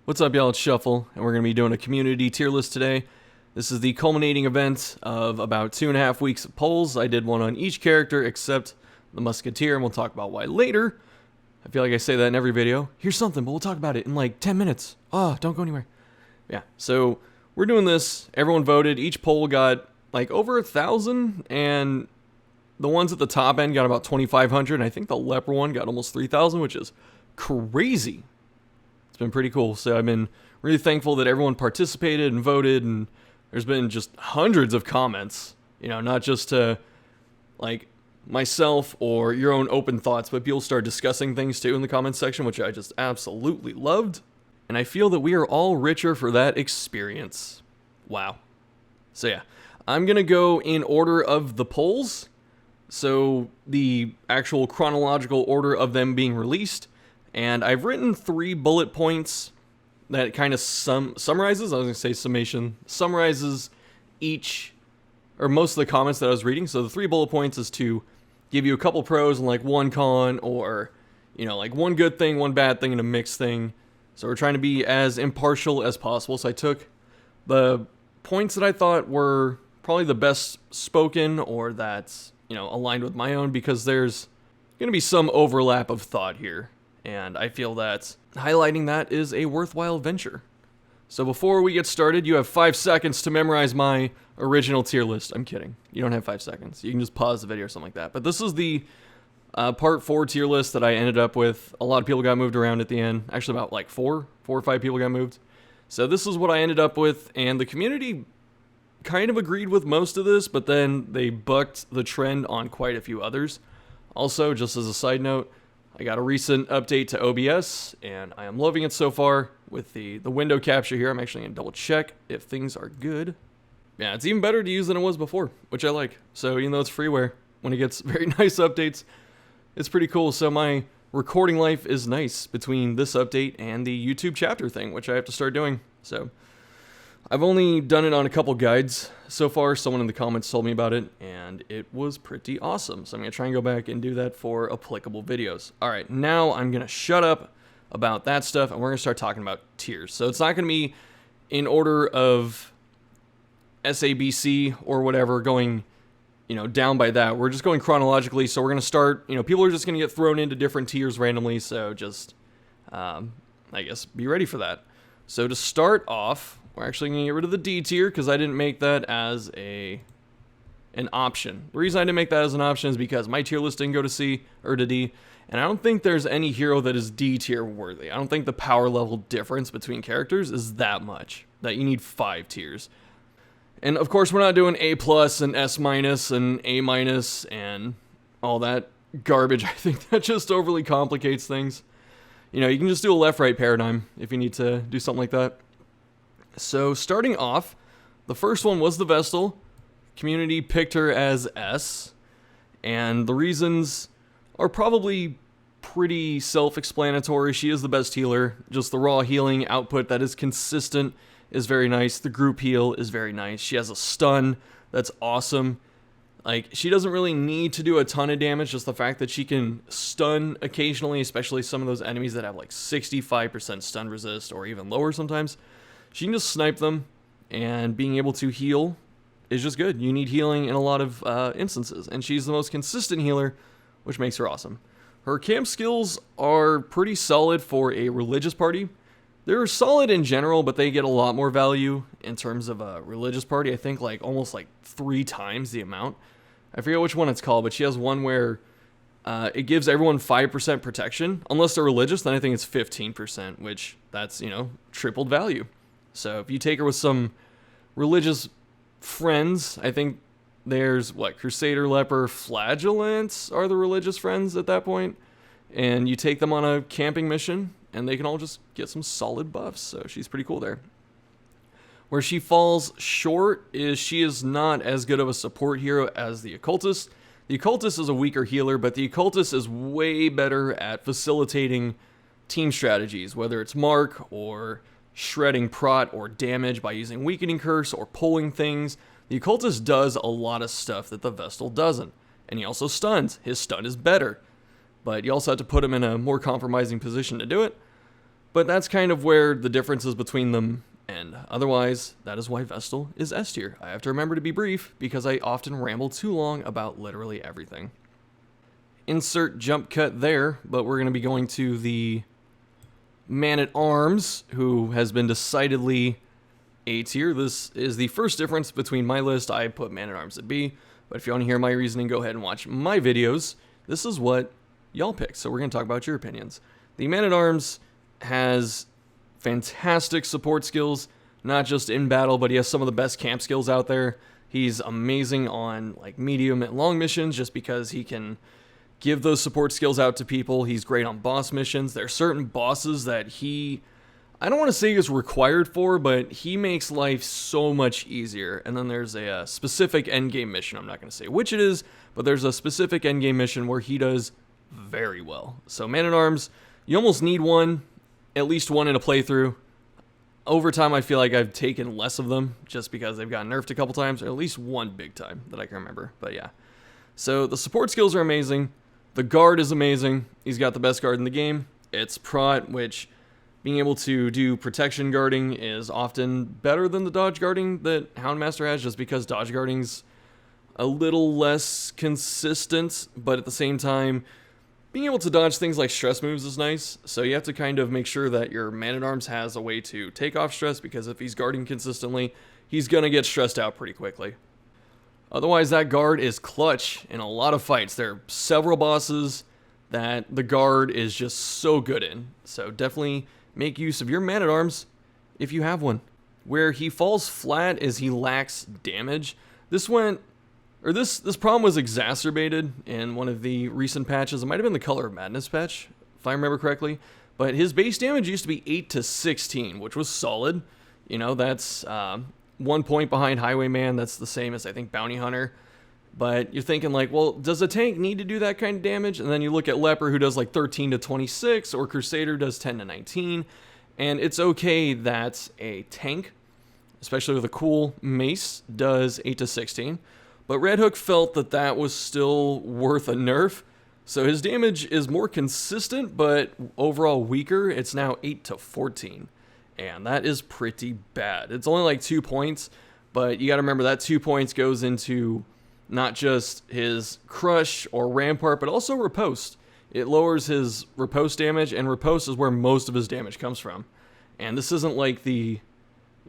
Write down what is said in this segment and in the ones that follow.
What's up, y'all? It's Shuffle, and we're going to be doing a community tier list today. This is the culminating event of about 2.5 weeks of polls. I did one on each character except the Musketeer, and we'll talk about why later. I feel like I say that in every video. Here's something, but we'll talk about it in like 10 minutes. Don't go anywhere. Yeah, so we're doing this. Everyone voted. Each poll got like over 1,000, and the ones at the top end got about 2,500, and I think the Leper one got almost 3,000, which is crazy. It's been pretty cool. So I've been really thankful that everyone participated and voted, and there's been just hundreds of comments, you know, not just to like myself or your own open thoughts, but people start discussing things too in the comments section, which I just absolutely loved. And I feel that we are all richer for that experience. Wow. So yeah, I'm going to go in order of the polls. So the actual chronological order of them being released. And I've written 3 bullet points that kind of summarizes, I was going to say summation, summarizes each, or most of the comments that I was reading. So the 3 bullet points is to give you a couple pros and like 1 con, or, you know, like 1 good thing, 1 bad thing, and a mixed thing. So we're trying to be as impartial as possible. So I took the points that I thought were probably the best spoken, or that, you know, aligned with my own, because there's going to be some overlap of thought here. And I feel that highlighting that is a worthwhile venture. So before we get started, you have 5 seconds to memorize my original tier list. I'm kidding. You don't have 5 seconds. You can just pause the video or something like that. But this is the part 4 tier list that I ended up with. A lot of people got moved around at the end. Actually, about like 4 or 5 people got moved. So this is what I ended up with. And the community kind of agreed with most of this, but then they bucked the trend on quite a few others. Also, just as a side note, I got a recent update to OBS, and I am loving it so far with the window capture here. I'm actually going to double check if things are good. Yeah, it's even better to use than it was before, which I like. So even though it's freeware, when it gets very nice updates, it's pretty cool. So my recording life is nice between this update and the YouTube chapter thing, which I have to start doing. So I've only done it on a couple guides so far. Someone in the comments told me about it, and it was pretty awesome. So I'm going to try and go back and do that for applicable videos. All right, now I'm going to shut up about that stuff, and we're going to start talking about tiers. So it's not going to be in order of SABC or whatever, going, you know, down by that. We're just going chronologically. So we're going to start, you know, people are just going to get thrown into different tiers randomly. So just, I guess, be ready for that. So to start off, we're actually going to get rid of the D tier because I didn't make that as an option. The reason I didn't make that as an option is because my tier list didn't go to C or to D, and I don't think there's any hero that is D tier worthy. I don't think the power level difference between characters is that much that you need 5 tiers. And of course, we're not doing A plus and S minus and A minus and all that garbage. I think that just overly complicates things. You know, you can just do a left-right paradigm if you need to do something like that. So starting off, the first one was the Vestal. Community picked her as S, and the reasons are probably pretty self-explanatory. She is the best healer. Just the raw healing output that is consistent is very nice. The group heal is very nice. She has a stun that's awesome. Like, she doesn't really need to do a ton of damage. Just the fact that she can stun occasionally, especially some of those enemies that have like 65% stun resist or even lower sometimes. She can just snipe them, and being able to heal is just good. You need healing in a lot of instances, and she's the most consistent healer, which makes her awesome. Her camp skills are pretty solid for a religious party. They're solid in general, but they get a lot more value in terms of a religious party. I think like almost like 3 times the amount. I forget which one it's called, but she has one where it gives everyone 5% protection. Unless they're religious, then I think it's 15%, which that's, you know, tripled value. So if you take her with some religious friends, I think there's, Crusader, Leper, Flageolet are the religious friends at that point. And you take them on a camping mission, and they can all just get some solid buffs. So she's pretty cool there. Where she falls short is she is not as good of a support hero as the Occultist. The Occultist is a weaker healer, but the Occultist is way better at facilitating team strategies, whether it's mark or shredding prot or damage by using weakening curse or pulling things. The Occultist does a lot of stuff that the Vestal doesn't. And he also stuns. His stun is better. But you also have to put him in a more compromising position to do it. But that's kind of where the difference is between them. And otherwise, that is why Vestal is S tier. I have to remember to be brief because I often ramble too long about literally everything. Insert jump cut there, but we're going to be going to the Man-at-Arms, who has been decidedly A tier. This is the first difference between my list. I put Man-at-Arms at B, but if you want to hear my reasoning, go ahead and watch my videos. This is what y'all picked, so we're going to talk about your opinions. The Man-at-Arms has fantastic support skills, not just in battle, but he has some of the best camp skills out there. He's amazing on like medium and long missions just because he can give those support skills out to people. He's great on boss missions. There are certain bosses that I don't want to say he is required for, but he makes life so much easier. And then there's a specific endgame mission. I'm not going to say which it is, but there's a specific endgame mission where he does very well. So Man-at-Arms, you almost need one, at least one in a playthrough. Over time, I feel like I've taken less of them just because they've gotten nerfed a couple times, or at least one big time that I can remember. But yeah. So the support skills are amazing. The guard is amazing. He's got the best guard in the game. It's prot, which being able to do protection guarding is often better than the dodge guarding that Hound Master has, just because dodge guarding's a little less consistent, but at the same time, being able to dodge things like stress moves is nice, so you have to kind of make sure that your Man-at-Arms has a way to take off stress, because if he's guarding consistently, he's going to get stressed out pretty quickly. Otherwise, that guard is clutch in a lot of fights. There are several bosses that the guard is just so good in, so definitely make use of your Man-at-Arms if you have one. Where he falls flat is he lacks damage. This problem was exacerbated in one of the recent patches. It might have been the Color of Madness patch, if I remember correctly. But his base damage used to be 8 to 16, which was solid. You know, that's 1 point behind Highwayman. That's the same as, I think, Bounty Hunter. But you're thinking like, well, does a tank need to do that kind of damage? And then you look at Leper, who does like 13 to 26, or Crusader does 10 to 19. And it's okay that a tank, especially with a cool mace, does 8 to 16. But Red Hook felt that that was still worth a nerf. So his damage is more consistent, but overall weaker. It's now 8 to 14. And that is pretty bad. It's only like 2 points, but you got to remember that 2 points goes into not just his Crush or Rampart, but also Riposte. It lowers his Riposte damage, and Riposte is where most of his damage comes from. And this isn't like the,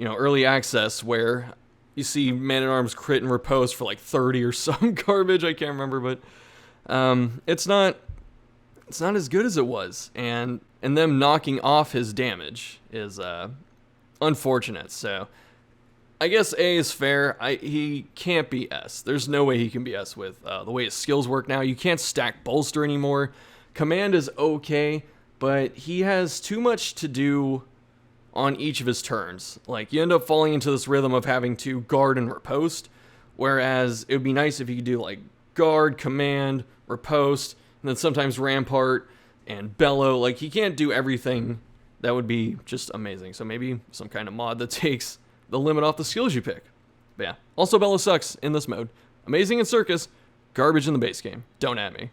early access where you see Man-at-Arms crit and Riposte for like 30 or some garbage. I can't remember, but it's not as good as it was. And them knocking off his damage is unfortunate. So I guess A is fair. He can't be S. There's no way he can be S with the way his skills work now. You can't stack Bolster anymore. Command is okay, but he has too much to do on each of his turns. Like, you end up falling into this rhythm of having to guard and riposte, whereas it would be nice if you could do like guard, command, riposte, and then sometimes rampart and bellow. Like, he can't do everything. That would be just amazing. So maybe some kind of mod that takes the limit off the skills you pick. But yeah, also bellow sucks in this mode. Amazing in Circus, garbage in the base game. Don't at me.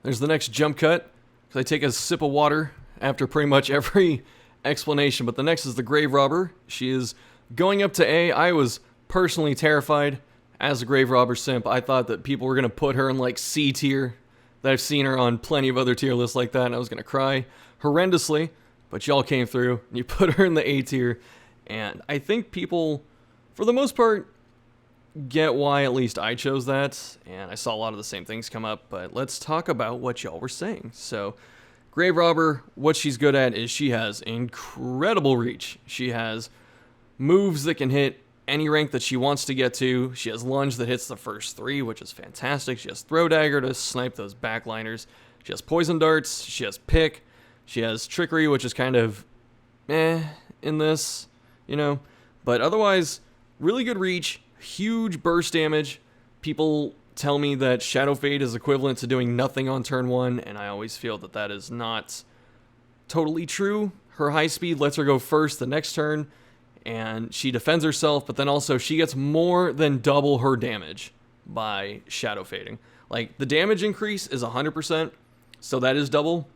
There's the next jump cut, because I take a sip of water after pretty much every explanation. But the next is the Grave Robber. She is going up to A. I was personally terrified as a Grave Robber simp. I thought that people were going to put her in like C tier. That I've seen her on plenty of other tier lists like that, and I was going to cry horrendously. But y'all came through, and you put her in the A tier. And I think people, for the most part, get why at least I chose that. And I saw a lot of the same things come up. But let's talk about what y'all were saying. So, Grave Robber, what she's good at is she has incredible reach. She has moves that can hit any rank that she wants to get to. She has lunge that hits the first 3, which is fantastic. She has throw dagger to snipe those backliners. She has poison darts. She has pick. She has trickery, which is kind of in this. But otherwise, really good reach, huge burst damage. People tell me that Shadow Fade is equivalent to doing nothing on turn 1, and I always feel that that is not totally true. Her high speed lets her go first the next turn, and she defends herself, but then also she gets more than double her damage by Shadow Fading. Like, the damage increase is 100%, so that is double,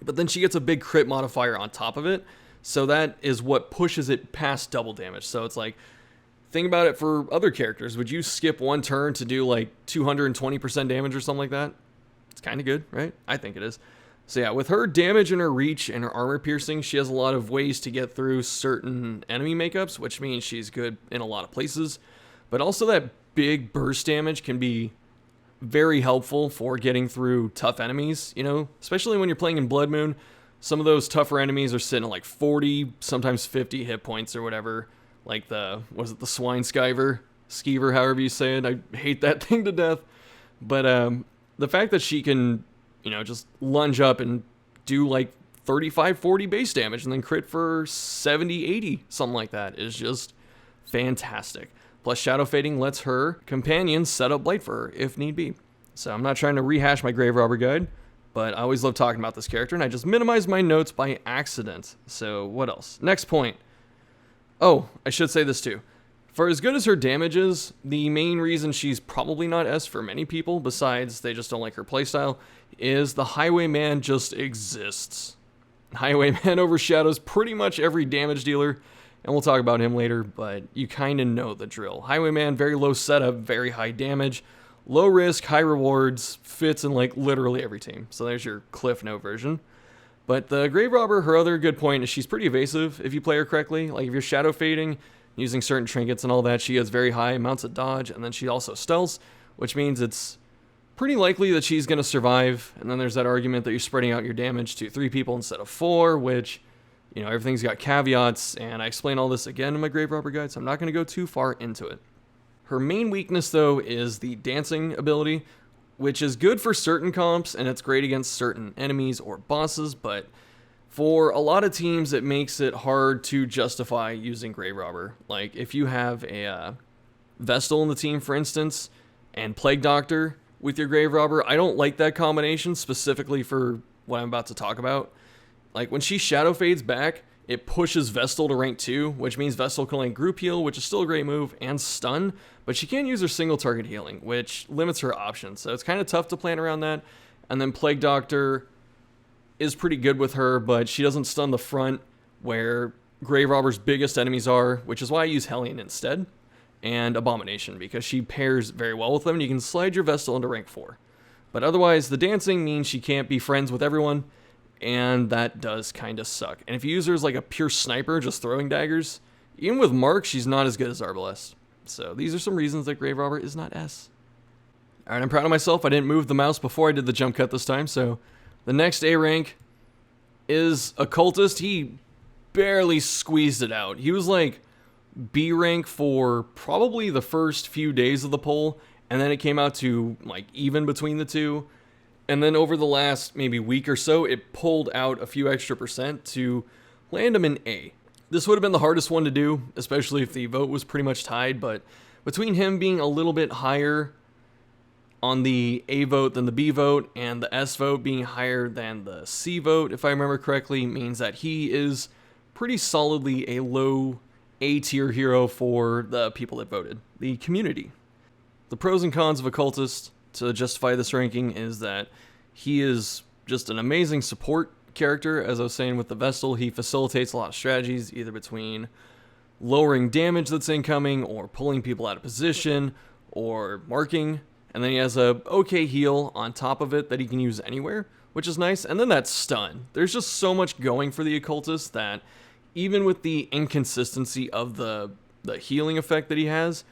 but then she gets a big crit modifier on top of it, so that is what pushes it past double damage. So it's like, think about it for other characters. Would you skip one turn to do like 220% damage or something like that? It's kind of good, right? I think it is. So yeah, with her damage and her reach and her armor piercing, she has a lot of ways to get through certain enemy makeups, which means she's good in a lot of places. But also that big burst damage can be very helpful for getting through tough enemies, you know, especially when you're playing in Blood Moon. Some of those tougher enemies are sitting at like 40, sometimes 50 hit points or whatever. Like the Swine Skeever, however you say it. I hate that thing to death. But the fact that she can, you know, just lunge up and do like 35, 40 base damage and then crit for 70, 80, something like that is just fantastic. Plus, Shadow Fading lets her companions set up Blight for her if need be. So I'm not trying to rehash my Grave Robber guide, but I always love talking about this character, and I just minimized my notes by accident. So what else? Next point. Oh, I should say this too. For as good as her damage is, the main reason she's probably not S for many people, besides they just don't like her playstyle, is the Highwayman just exists. Highwayman overshadows pretty much every damage dealer, and we'll talk about him later, but you kind of know the drill. Highwayman, very low setup, very high damage, low risk, high rewards, fits in like literally every team. So there's your Cliff Note version. But the Grave Robber, her other good point is she's pretty evasive if you play her correctly. Like if you're Shadow Fading, using certain trinkets and all that, she has very high amounts of dodge, and then she also stealths, which means it's pretty likely that she's going to survive. And then there's that argument that you're spreading out your damage to 3 people instead of 4, which, you know, everything's got caveats, and I explain all this again in my Grave Robber guide, so I'm not going to go too far into it. Her main weakness, though, is the dancing ability, which is good for certain comps, and it's great against certain enemies or bosses, but for a lot of teams, it makes it hard to justify using Grave Robber. Like, if you have a Vestal in the team, for instance, and Plague Doctor with your Grave Robber, I don't like that combination, specifically for what I'm about to talk about. Like, when she Shadow Fades back, it pushes Vestal to rank 2, which means Vestal can only group heal, which is still a great move, and stun, but she can't use her single target healing, which limits her options. So it's kind of tough to plan around that. And then Plague Doctor is pretty good with her, but she doesn't stun the front where Grave Robber's biggest enemies are, which is why I use Hellion instead, and Abomination, because she pairs very well with them, and you can slide your Vestal into rank 4. But otherwise, the dancing means she can't be friends with everyone, and that does kind of suck. And if you use her as like a pure sniper, just throwing daggers, even with Mark, she's not as good as Arbalest. So these are some reasons that Grave Robber is not S. Alright, I'm proud of myself. I didn't move the mouse before I did the jump cut this time, so the next A rank is Occultist. He barely squeezed it out. He was like B rank for probably the first few days of the poll, and then it came out to like even between the two. And then over the last maybe week or so, it pulled out a few extra percent to land him in A. This would have been the hardest one to do, especially if the vote was pretty much tied, but between him being a little bit higher on the A vote than the B vote, and the S vote being higher than the C vote, if I remember correctly, means that he is pretty solidly a low A tier hero for the people that voted, the community. The pros and cons of Occultist to justify this ranking is that he is just an amazing support character. As I was saying with the Vestal, he facilitates a lot of strategies, either between lowering damage that's incoming, or pulling people out of position, or marking. And then he has a okay heal on top of it that he can use anywhere, which is nice. And then that stun. There's just so much going for the Occultist that even with the inconsistency of the healing effect that he has,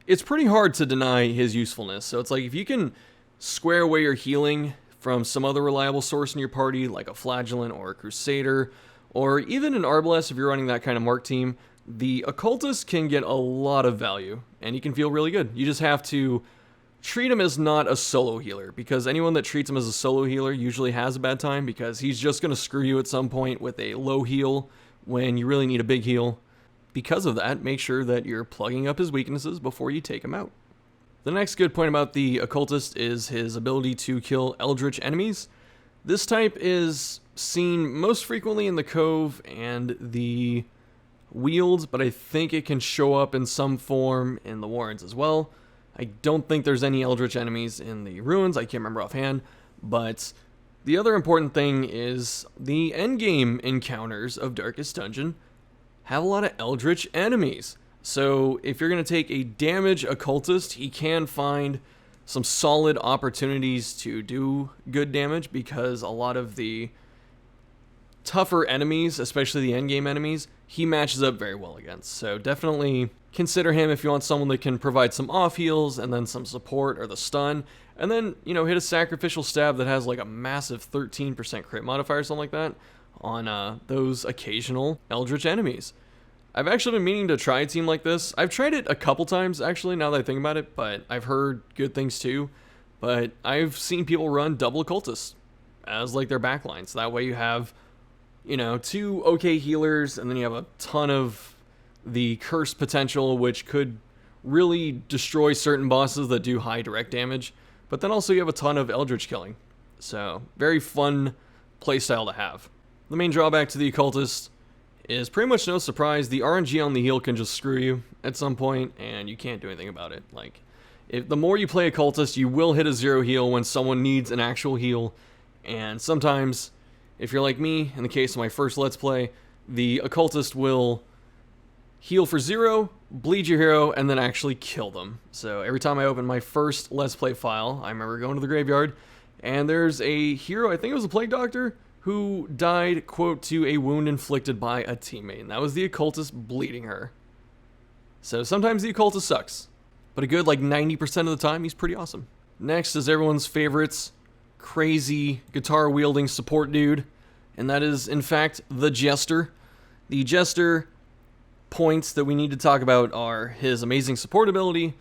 it's pretty hard to deny his usefulness. So it's like if you can square away your healing from some other reliable source in your party, like a Flageolet or a Crusader, or even an Arbalest if you're running that kind of Mark team, the Occultist can get a lot of value, and you can feel really good. You just have to treat him as not a solo healer, because anyone that treats him as a solo healer usually has a bad time, because he's just going to screw you at some point with a low heal when you really need a big heal. Because of that, make sure that you're plugging up his weaknesses before you take him out. The next good point about the Occultist is his ability to kill eldritch enemies. This type is seen most frequently in the Cove and the Wields, but I think it can show up in some form in the Warrens as well. I don't think there's any eldritch enemies in the Ruins, I can't remember offhand, but The other important thing is the endgame encounters of Darkest Dungeon have a lot of eldritch enemies. So if you're going to take a damage occultist, he can find some solid opportunities to do good damage because a lot of the tougher enemies, especially the endgame enemies, he matches up very well against. So definitely consider him if you want someone that can provide some off heals and then some support or the stun. And then, hit a sacrificial stab that has like a massive 13% crit modifier or something like that on those occasional eldritch enemies. I've actually been meaning to try a team like this. I've tried it a couple times, actually, now that I think about it, but I've heard good things too. But I've seen people run double occultists as like their backline. So that way you have, 2 okay healers, and then you have a ton of the curse potential, which could really destroy certain bosses that do high direct damage. But then also you have a ton of eldritch killing. So, very fun playstyle to have. The main drawback to the occultist is pretty much no surprise. The RNG on the heal can just screw you at some point, and you can't do anything about it. Like, if the more you play occultist, you will hit a 0 heal when someone needs an actual heal. And sometimes, if you're like me, in the case of my first Let's Play, the occultist will heal for 0, bleed your hero, and then actually kill them. So every time I open my first Let's Play file, I remember going to the graveyard, and there's a hero, I think it was a Plague Doctor, who died, quote, to a wound inflicted by a teammate. And that was the occultist bleeding her. So sometimes the occultist sucks, but a good like 90% of the time, he's pretty awesome. Next is everyone's favorites, crazy guitar-wielding support dude, and that is, in fact, the Jester. The Jester points that we need to talk about are his amazing support ability.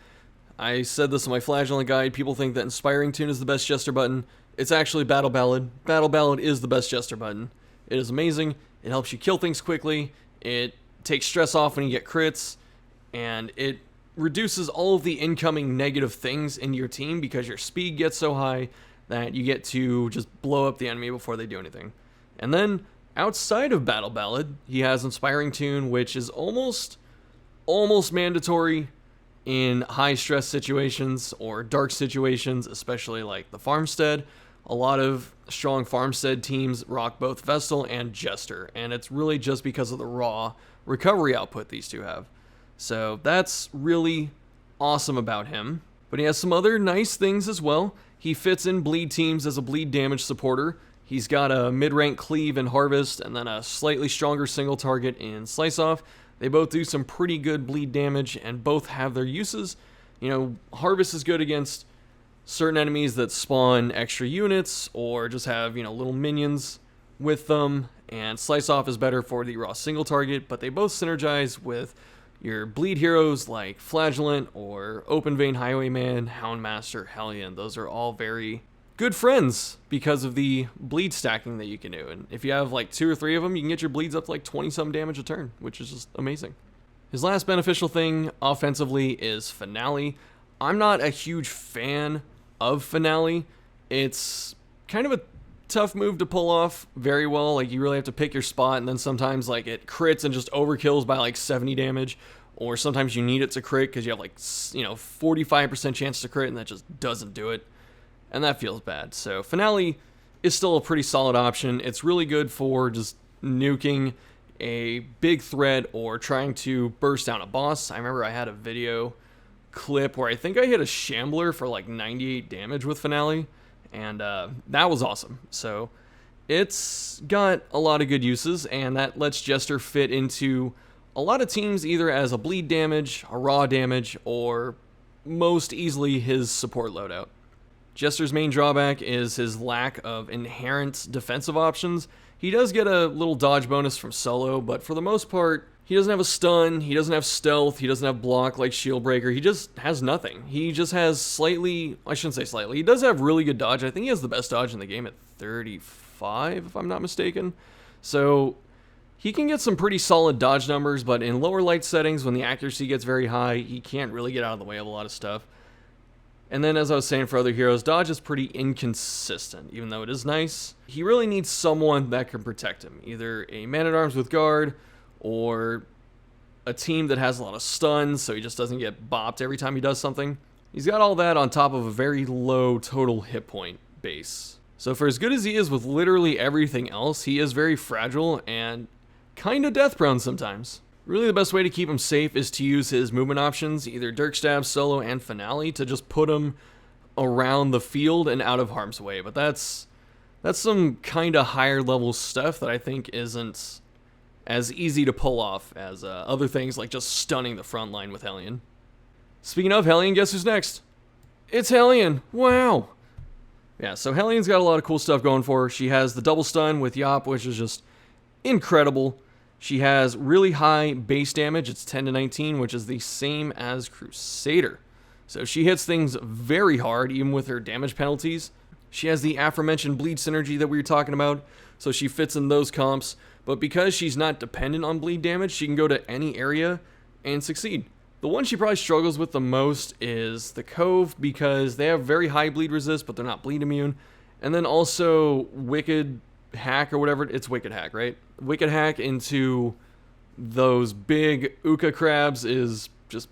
I said this in my Flageolet guide. People think that Inspiring Tune is the best Jester button. It's actually Battle Ballad. Battle Ballad is the best Jester button. It is amazing. It helps you kill things quickly. It takes stress off when you get crits. And it reduces all of the incoming negative things into your team because your speed gets so high that you get to just blow up the enemy before they do anything. And then outside of Battle Ballad, he has Inspiring Tune, which is almost mandatory in high stress situations or dark situations, especially like the Farmstead. A lot of strong Farmstead teams rock both Vestal and Jester, and it's really just because of the raw recovery output these two have. So that's really awesome about him. But he has some other nice things as well. He fits in bleed teams as a bleed damage supporter. He's got a mid-rank cleave in Harvest, and then a slightly stronger single target in Slice Off. They both do some pretty good bleed damage, and both have their uses. Harvest is good against certain enemies that spawn extra units, or just have, little minions with them, and Slice Off is better for the raw single target, but they both synergize with your bleed heroes like Flageolet or Open Vein Highwayman, Hound Master, Hellion. Those are all very good friends because of the bleed stacking that you can do. And if you have like 2 or 3 of them, you can get your bleeds up to like 20-some damage a turn, which is just amazing. His last beneficial thing offensively is Finale. I'm not a huge fan of Finale. It's kind of a tough move to pull off very well. Like, you really have to pick your spot, and then sometimes like it crits and just overkills by like 70 damage, or sometimes you need it to crit because you have like 45% chance to crit, and that just doesn't do it, and that feels bad. So Finale is still a pretty solid option. It's really good for just nuking a big threat or trying to burst down a boss. I remember I had a video clip where I think I hit a Shambler for like 98 damage with Finale, and that was awesome. So it's got a lot of good uses, and that lets Jester fit into a lot of teams either as a bleed damage, a raw damage, or most easily his support loadout. Jester's main drawback is his lack of inherent defensive options. He does get a little dodge bonus from solo, but for the most part, he doesn't have a stun, he doesn't have stealth, he doesn't have block like Shieldbreaker, he just has nothing. He just has slightly, I shouldn't say slightly, he does have really good dodge. I think he has the best dodge in the game at 35, if I'm not mistaken. So he can get some pretty solid dodge numbers, but in lower light settings, when the accuracy gets very high, he can't really get out of the way of a lot of stuff. And then, as I was saying for other heroes, dodge is pretty inconsistent, even though it is nice. He really needs someone that can protect him, either a man-at-arms with guard, or a team that has a lot of stuns, so he just doesn't get bopped every time he does something. He's got all that on top of a very low total hit point base. So for as good as he is with literally everything else, he is very fragile and kinda death prone sometimes. Really the best way to keep him safe is to use his movement options, either Dirk Stab, Solo, and Finale, to just put him around the field and out of harm's way. But that's some kinda higher level stuff that I think isn't as easy to pull off as other things like just stunning the front line with Hellion. Speaking of Hellion, guess who's next? It's Hellion! Wow! Yeah, so Hellion's got a lot of cool stuff going for her. She has the double stun with Yop, which is just incredible. She has really high base damage. It's 10 to 19, which is the same as Crusader. So she hits things very hard, even with her damage penalties. She has the aforementioned bleed synergy that we were talking about, so she fits in those comps. But because she's not dependent on bleed damage, she can go to any area and succeed. The one she probably struggles with the most is the Cove, because they have very high bleed resist, but they're not bleed immune. And then also Wicked Hack or whatever. It's Wicked Hack, right? Wicked Hack into those big Uka crabs is just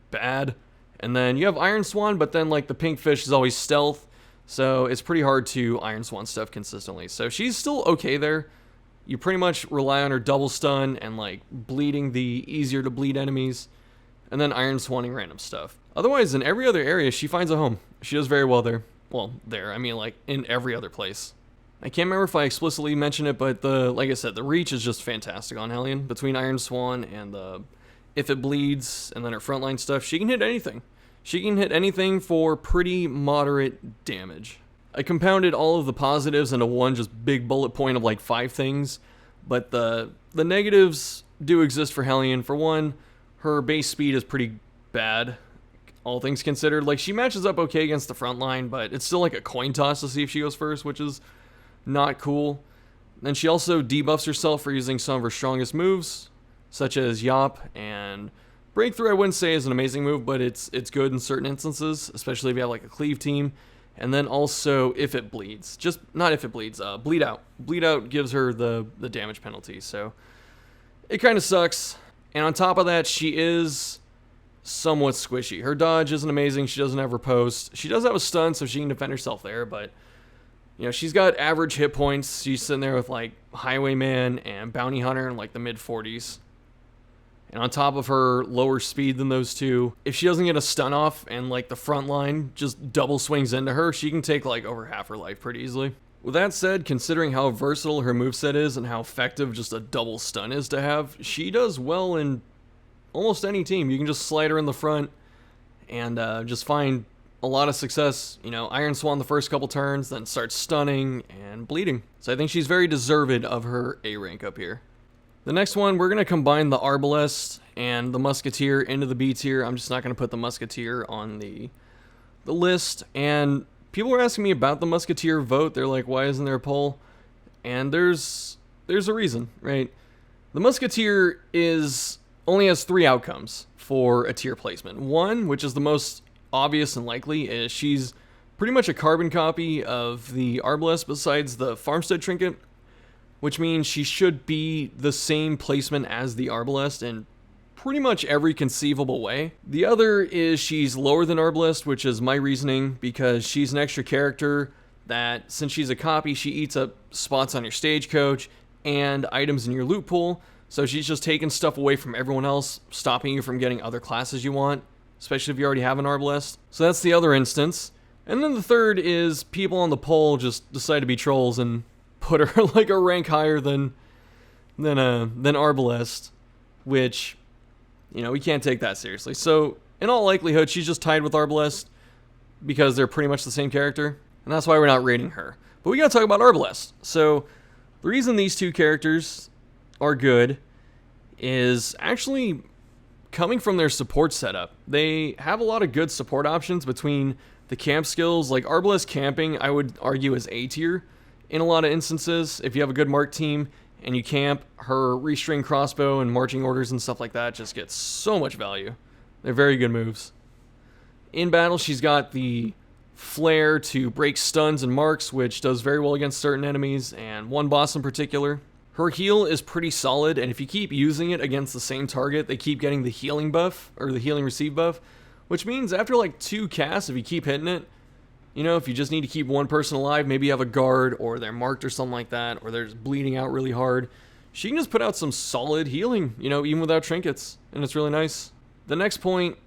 bad. And then you have Iron Swan, but then like the pink fish is always stealth, so it's pretty hard to Iron Swan stuff consistently. So she's still okay there. You pretty much rely on her double stun and like bleeding the easier to bleed enemies, and then Iron Swanning random stuff. Otherwise, in every other area, she finds a home. She does very well there. Well, I mean like in every other place. I can't remember if I explicitly mentioned it, but like I said, the reach is just fantastic on Hellion. Between Iron Swan and if it bleeds, and then her frontline stuff, she can hit anything. She can hit anything for pretty moderate damage. I compounded all of the positives into one just big bullet point of like 5 things, but the negatives do exist for Hellion. For one, her base speed is pretty bad, all things considered. Like, she matches up okay against the front line, but it's still like a coin toss to see if she goes first, which is not cool. Then she also debuffs herself for using some of her strongest moves, such as Yop, and Breakthrough I wouldn't say is an amazing move, but it's good in certain instances, especially if you have like a cleave team. And then also if it bleeds. Just not if it bleeds, bleed out. Bleed out gives her the damage penalty, so it kind of sucks. And on top of that, she is somewhat squishy. Her dodge isn't amazing. She doesn't have riposte. She does have a stun, so she can defend herself there, but you know, she's got average hit points. She's sitting there with like Highwayman and Bounty Hunter in like the mid 40s. And on top of her lower speed than those two, if she doesn't get a stun off and like the front line just double swings into her, she can take like over half her life pretty easily. With that said, considering how versatile her moveset is and how effective just a double stun is to have, she does well in almost any team. You can just slide her in the front and just find a lot of success. You know, Iron Swan the first couple turns, then starts stunning and bleeding. So I think she's very deserved of her A rank up here. The next one, we're going to combine the Arbalest and the Musketeer into the B tier. I'm just not going to put the Musketeer on the list. And people were asking me about the Musketeer vote. They're like, why isn't there a poll? And there's a reason, right? The Musketeer only has 3 outcomes for a tier placement. One, which is the most obvious and likely, is she's pretty much a carbon copy of the Arbalest besides the Farmstead Trinket, which means she should be the same placement as the Arbalest in pretty much every conceivable way. The other is she's lower than Arbalest, which is my reasoning, because she's an extra character that, since she's a copy, she eats up spots on your stagecoach and items in your loot pool, so she's just taking stuff away from everyone else, stopping you from getting other classes you want, especially if you already have an Arbalest. So that's the other instance. And then the third is people on the poll just decide to be trolls and put her like a rank higher than Arbalest, which, you know, we can't take that seriously. So in all likelihood, she's just tied with Arbalest because they're pretty much the same character, and that's why we're not rating her. But we gotta talk about Arbalest. So the reason these two characters are good is actually coming from their support setup. They have a lot of good support options between the camp skills. Like Arbalest camping, I would argue, is A tier in a lot of instances. If you have a good mark team and you camp, her restring crossbow and marching orders and stuff like that just gets so much value. They're very good moves. In battle, she's got the flare to break stuns and marks, which does very well against certain enemies, and one boss in particular. Her heal is pretty solid, and if you keep using it against the same target, they keep getting the healing buff, or the healing receive buff, which means after like 2 casts, if you keep hitting it, You know, if you just need to keep one person alive, maybe you have a guard or they're marked or something like that, or they're just bleeding out really hard, she can just put out some solid healing, you know, even without trinkets, and it's really nice. The next point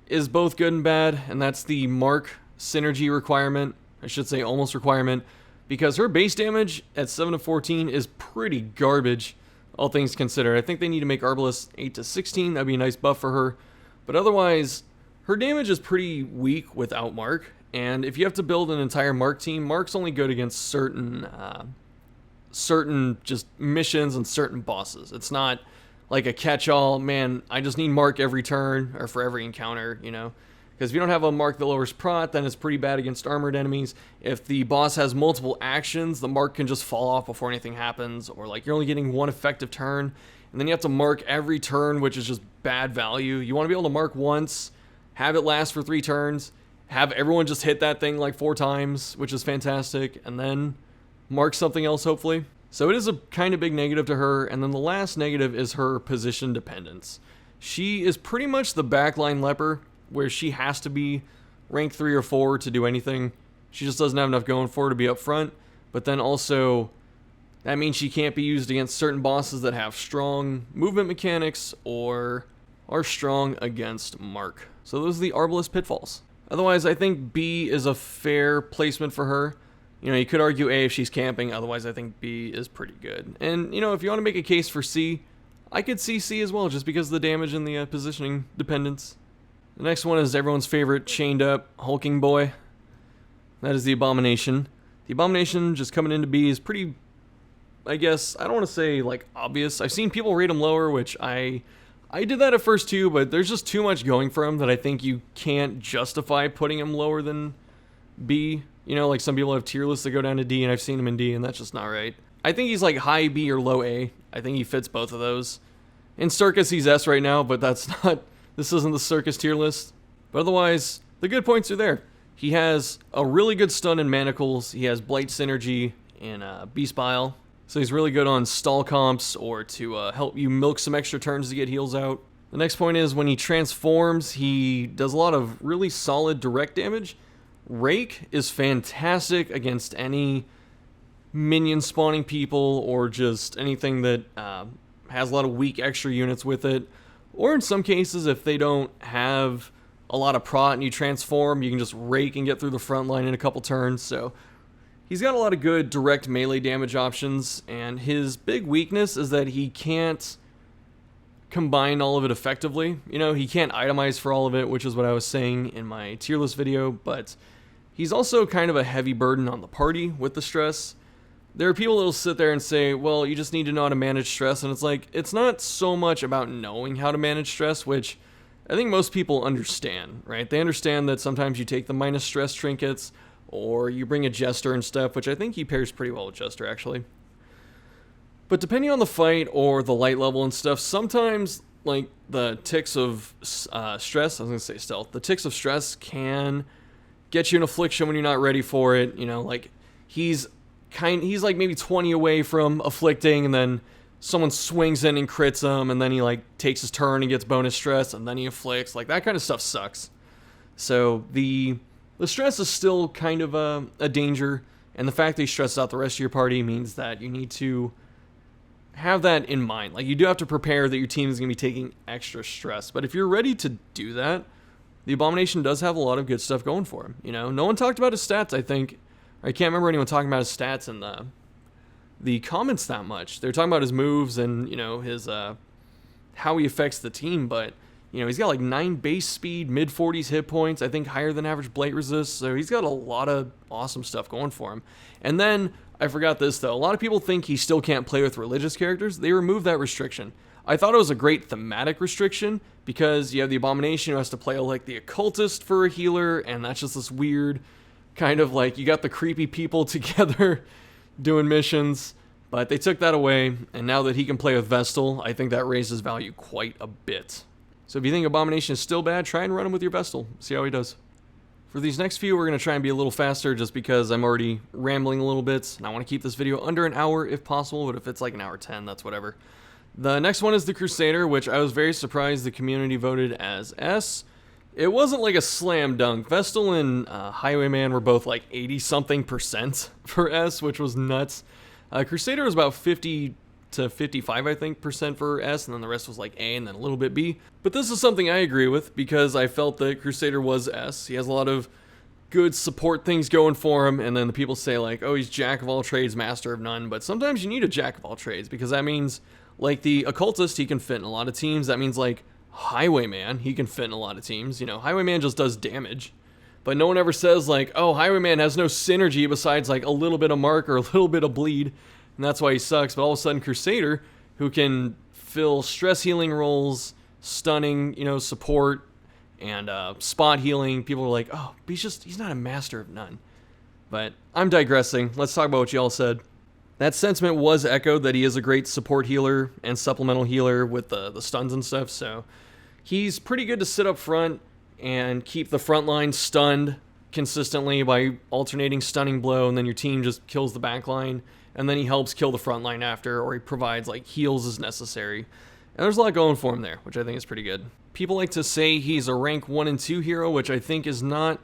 is both good and bad, and that's the mark synergy requirement. I should say almost requirement, because her base damage at 7 to 14 is pretty garbage, all things considered. I think they need to make Arbalest 8 to 16. That'd be a nice buff for her. But otherwise, her damage is pretty weak without mark. And if you have to build an entire mark team, mark's only good against certain just missions and certain bosses. It's not like a catch-all, man, I just need mark every turn or for every encounter, you know. Because if you don't have a mark that lowers prot, then it's pretty bad against armored enemies. If the boss has multiple actions, the mark can just fall off before anything happens. Or like you're only getting one effective turn, and then you have to mark every turn, which is just bad value. You want to be able to mark once, have it last for 3 turns, have everyone just hit that thing like 4 times, which is fantastic, and then mark something else, hopefully. So it is a kind of big negative to her, and then the last negative is her position dependence. She is pretty much the backline Leper, where she has to be rank 3 or 4 to do anything. She just doesn't have enough going for her to be up front, but then also that means she can't be used against certain bosses that have strong movement mechanics or are strong against mark. So those are the Arbalest pitfalls. Otherwise, I think B is a fair placement for her. You know, you could argue A if she's camping, otherwise I think B is pretty good. And, you know, if you want to make a case for C, I could see C as well, just because of the damage and the positioning dependence. The next one is everyone's favorite chained up hulking boy. That is the Abomination. The Abomination just coming into B is pretty, I guess, I don't want to say like obvious. I've seen people rate him lower, which I did that at first too, but there's just too much going for him that I think you can't justify putting him lower than B. You know, like some people have tier lists that go down to D, and I've seen him in D, and that's just not right. I think he's like high B or low A. I think he fits both of those. In Circus, he's S right now, but that's not, this isn't the Circus tier list. But otherwise, the good points are there. He has a really good stun in Manacles. He has Blight Synergy in Beast Bile. So he's really good on stall comps or to help you milk some extra turns to get heals out. The next point is when he transforms, he does a lot of really solid direct damage. Rake is fantastic against any minion spawning people or just anything that has a lot of weak extra units with it. Or in some cases, if they don't have a lot of prot and you transform, you can just rake and get through the front line in a couple turns. So he's got a lot of good direct melee damage options, and his big weakness is that he can't combine all of it effectively. You know, he can't itemize for all of it, which is what I was saying in my tier list video, but he's also kind of a heavy burden on the party with the stress. There are people that will sit there and say, well, you just need to know how to manage stress, and it's like, it's not so much about knowing how to manage stress, which I think most people understand, right? They understand that sometimes you take the minus stress trinkets, or you bring a Jester and stuff, which I think he pairs pretty well with Jester, actually. But depending on the fight or the light level and stuff, sometimes, like, the ticks of stress, I was going to say stealth, the ticks of stress can get you an affliction when you're not ready for it. You know, like, he's like maybe 20 away from afflicting, and then someone swings in and crits him, and then he, like, takes his turn and gets bonus stress, and then he afflicts. Like, that kind of stuff sucks. So, the stress is still kind of a danger, and the fact that he stresses out the rest of your party means that you need to have that in mind. Like, you do have to prepare that your team is going to be taking extra stress, but if you're ready to do that, the Abomination does have a lot of good stuff going for him. You know, no one talked about his stats, I think. I can't remember anyone talking about his stats in the comments that much. They're talking about his moves and, you know, his how he affects the team, but you know, he's got like 9 base speed, mid-40s hit points, I think higher than average blight resist, so he's got a lot of awesome stuff going for him. And then, I forgot this though, a lot of people think he still can't play with religious characters. They removed that restriction. I thought it was a great thematic restriction, because you have the Abomination who has to play like the Occultist for a healer, and that's just this weird kind of like, you got the creepy people together doing missions, but they took that away, and now that he can play with Vestal, I think that raises value quite a bit. So if you think Abomination is still bad, try and run him with your Vestal. See how he does. For these next few, we're going to try and be a little faster just because I'm already rambling a little bit, and I want to keep this video under an hour if possible, but if it's like an hour 10, that's whatever. The next one is the Crusader, which I was very surprised the community voted as S, It wasn't like a slam dunk. Vestal and Highwayman were both like 80-something% for S, which was nuts. Crusader was about 50 to 55, I think, percent for S, and then the rest was like A and then a little bit B. But this is something I agree with because I felt that Crusader was S. He has a lot of good support things going for him, and then the people say like, oh, he's jack of all trades, master of none. But sometimes you need a jack of all trades because that means like the Occultist, he can fit in a lot of teams. That means like Highwayman, he can fit in a lot of teams. You know, Highwayman just does damage. But no one ever says like, oh, Highwayman has no synergy besides like a little bit of mark or a little bit of bleed. And that's why he sucks. But all of a sudden Crusader, who can fill stress healing roles, stunning, you know, support, and spot healing, people are like, oh, he's not a master of none. But I'm digressing. Let's talk about what y'all said. That sentiment was echoed that he is a great support healer and supplemental healer with the stuns and stuff. So he's pretty good to sit up front and keep the front line stunned consistently by alternating stunning blow, and then your team just kills the back line, and then he helps kill the front line after, or he provides like heals as necessary. And there's a lot going for him there, which I think is pretty good. People like to say he's a rank 1 and 2 hero, which I think is not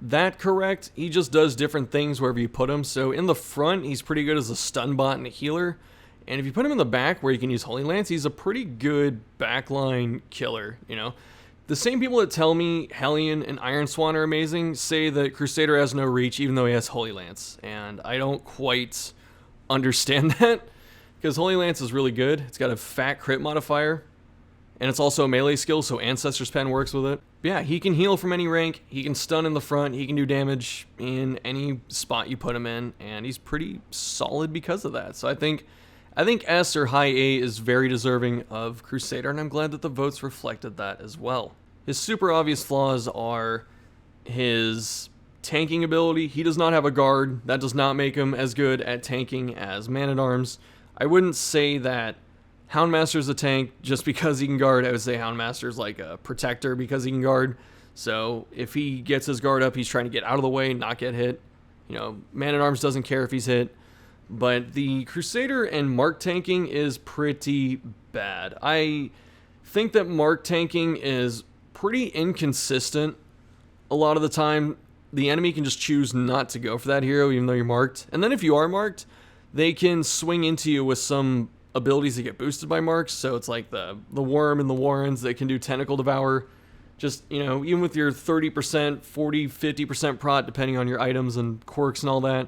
that correct. He just does different things wherever you put him. So in the front, he's pretty good as a stun bot and a healer. And if you put him in the back where you can use Holy Lance, he's a pretty good backline killer, you know. The same people that tell me Hellion and Iron Swan are amazing say that Crusader has no reach even though he has Holy Lance. And I don't quite understand that because Holy Lance is really good. It's got a fat crit modifier. And it's also a melee skill, so Ancestor's Pen works with it. But yeah, he can heal from any rank, he can stun in the front, he can do damage in any spot you put him in, and he's pretty solid because of that. So I think S or high A is very deserving of Crusader, and I'm glad that the votes reflected that as well. His super obvious flaws are his tanking ability. He does not have a guard. That does not make him as good at tanking as Man-at-Arms. I wouldn't say that Hound Master is a tank just because he can guard. I would say Hound Master is like a protector because he can guard. So if he gets his guard up, he's trying to get out of the way, not get hit. You know, Man-at-Arms doesn't care if he's hit. But the Crusader and Mark tanking is pretty bad. I think that Mark tanking is pretty inconsistent. A lot of the time, the enemy can just choose not to go for that hero even though you're marked. And then if you are marked, they can swing into you with some abilities that get boosted by marks, so it's like the worm and the warrens that can do tentacle devour. Just, you know, even with your 30%, 40, 50% prot, depending on your items and quirks and all that,